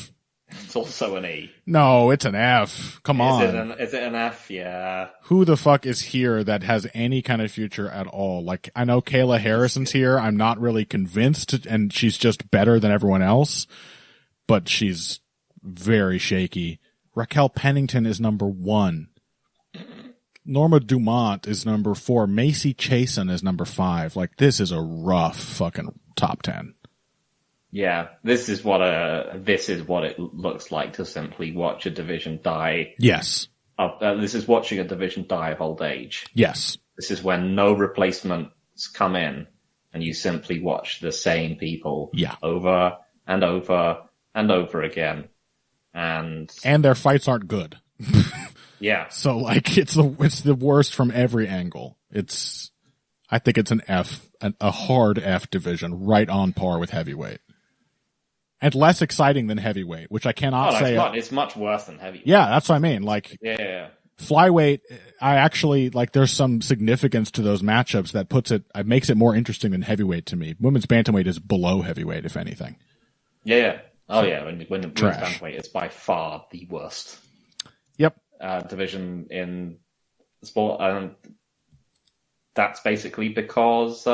It's also an E. No, it's an F. Come on. Is it an F? Yeah. Who the fuck is here that has any kind of future at all? Like, I know Kayla Harrison's here. I'm not really convinced, and she's just better than everyone else, but she's very shaky. Raquel Pennington is number 1. Norma Dumont is number 4. Macy Chasen is number 5. Like, this is a rough fucking top 10. Yeah, this is what it looks like to simply watch a division die. Yes. This is watching a division die of old age. Yes. This is when no replacements come in, and you simply watch the same people over and over and over again. And their fights aren't good. Yeah. So like it's the worst from every angle. I think it's a hard F division, right on par with heavyweight. And less exciting than heavyweight, which I cannot say. It's much worse than heavyweight. Yeah, that's what I mean. Like, flyweight, I actually, like, there's some significance to those matchups that makes it more interesting than heavyweight to me. Women's bantamweight is below heavyweight, if anything. Yeah. Oh, yeah. When women's bantamweight, it's by far the worst. Yep. Division in sport. And that's basically because,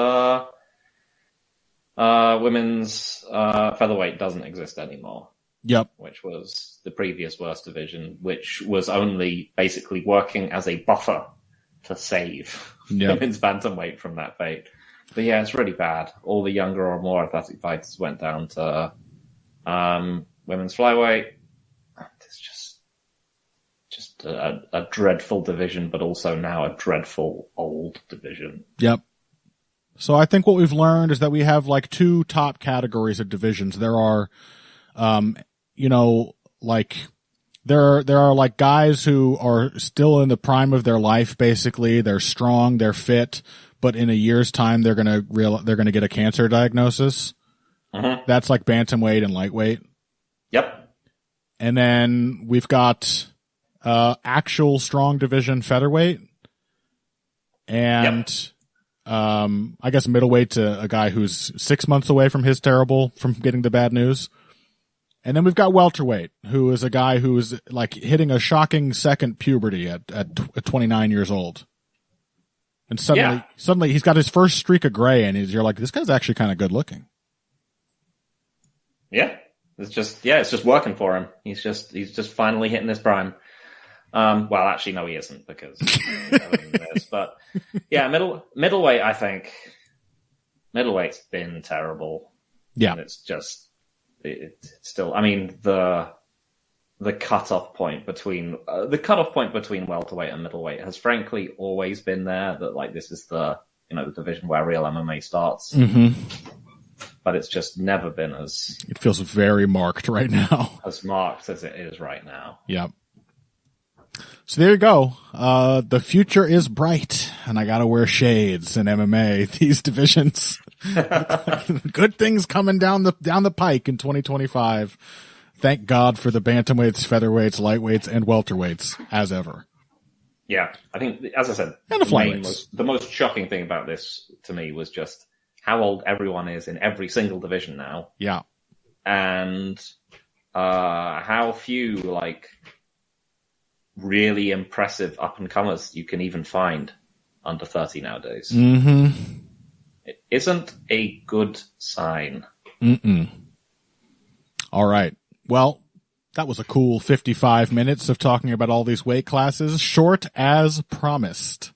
women's featherweight doesn't exist anymore. Yep. Which was the previous worst division, which was only basically working as a buffer to save women's bantamweight from that fate. But yeah, it's really bad. All the younger or more athletic fighters went down to women's flyweight. It's just a dreadful division, but also now a dreadful old division. Yep. So I think what we've learned is that we have like two top categories of divisions. There are, there are like guys who are still in the prime of their life. Basically, they're strong, they're fit, but in a year's time, they're gonna get a cancer diagnosis. Mm-hmm. That's like bantamweight and lightweight. Yep. And then we've got actual strong division featherweight, and I guess middleweight to a guy who's 6 months away from getting the bad news. And then we've got welterweight, who is a guy who's like hitting a shocking second puberty at 29 years old. And suddenly he's got his first streak of gray, and you're like, this guy's actually kind of good looking. Yeah. It's just working for him. He's just finally hitting his prime. Well, actually, no, he isn't, because but yeah, middleweight. I think middleweight's been terrible. Yeah, and it's it's still. I mean, the cutoff point between welterweight and middleweight has frankly always been there. That like this is the division where real MMA starts. Mm-hmm. But it's just never been as. It feels very marked right now. As marked as it is right now. Yep. So there you go. The future is bright, and I gotta wear shades in MMA. These divisions, good things coming down the pike in 2025. Thank God for the bantamweights, featherweights, lightweights, and welterweights as ever. Yeah, I think, as I said, and the most shocking thing about this to me was just how old everyone is in every single division now. Yeah, and how few really impressive up-and-comers you can even find under 30 nowadays. Mm-hmm. It isn't a good sign. Mm-mm. All right. Well, that was a cool 55 minutes of talking about all these weight classes, short as promised.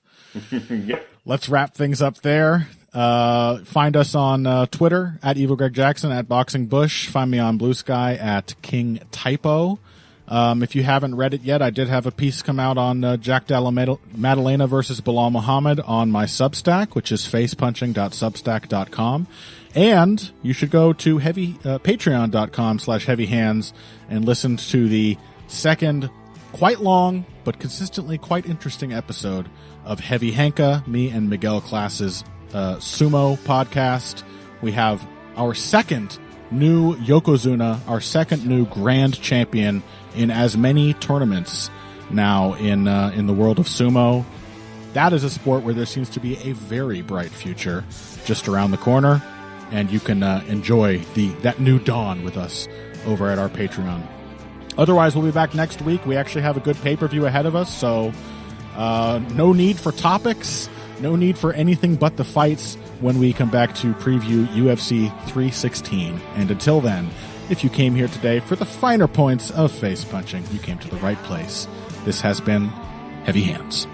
Yep. Let's wrap things up there. Find us on Twitter at Evil Greg Jackson, at Boxing Bush. Find me on Blue Sky at King Typo. If you haven't read it yet, I did have a piece come out on Jack Della Maddalena versus Bilal Muhammad on my Substack, which is facepunching.substack.com. And you should go to patreon.com/heavyhands and listen to the second, quite long, but consistently quite interesting episode of Heavy Hanka, me and Miguel Class's sumo podcast. We have our second new Yokozuna, our second new grand champion in as many tournaments now in the world of sumo. That is a sport where there seems to be a very bright future just around the corner, and you can enjoy that new dawn with us over at our Patreon. Otherwise, we'll be back next week. We actually have a good pay-per-view ahead of us, so no need for topics, no need for anything but the fights when we come back to preview UFC 316. And until then, if you came here today for the finer points of face punching, you came to the right place. This has been Heavy Hands.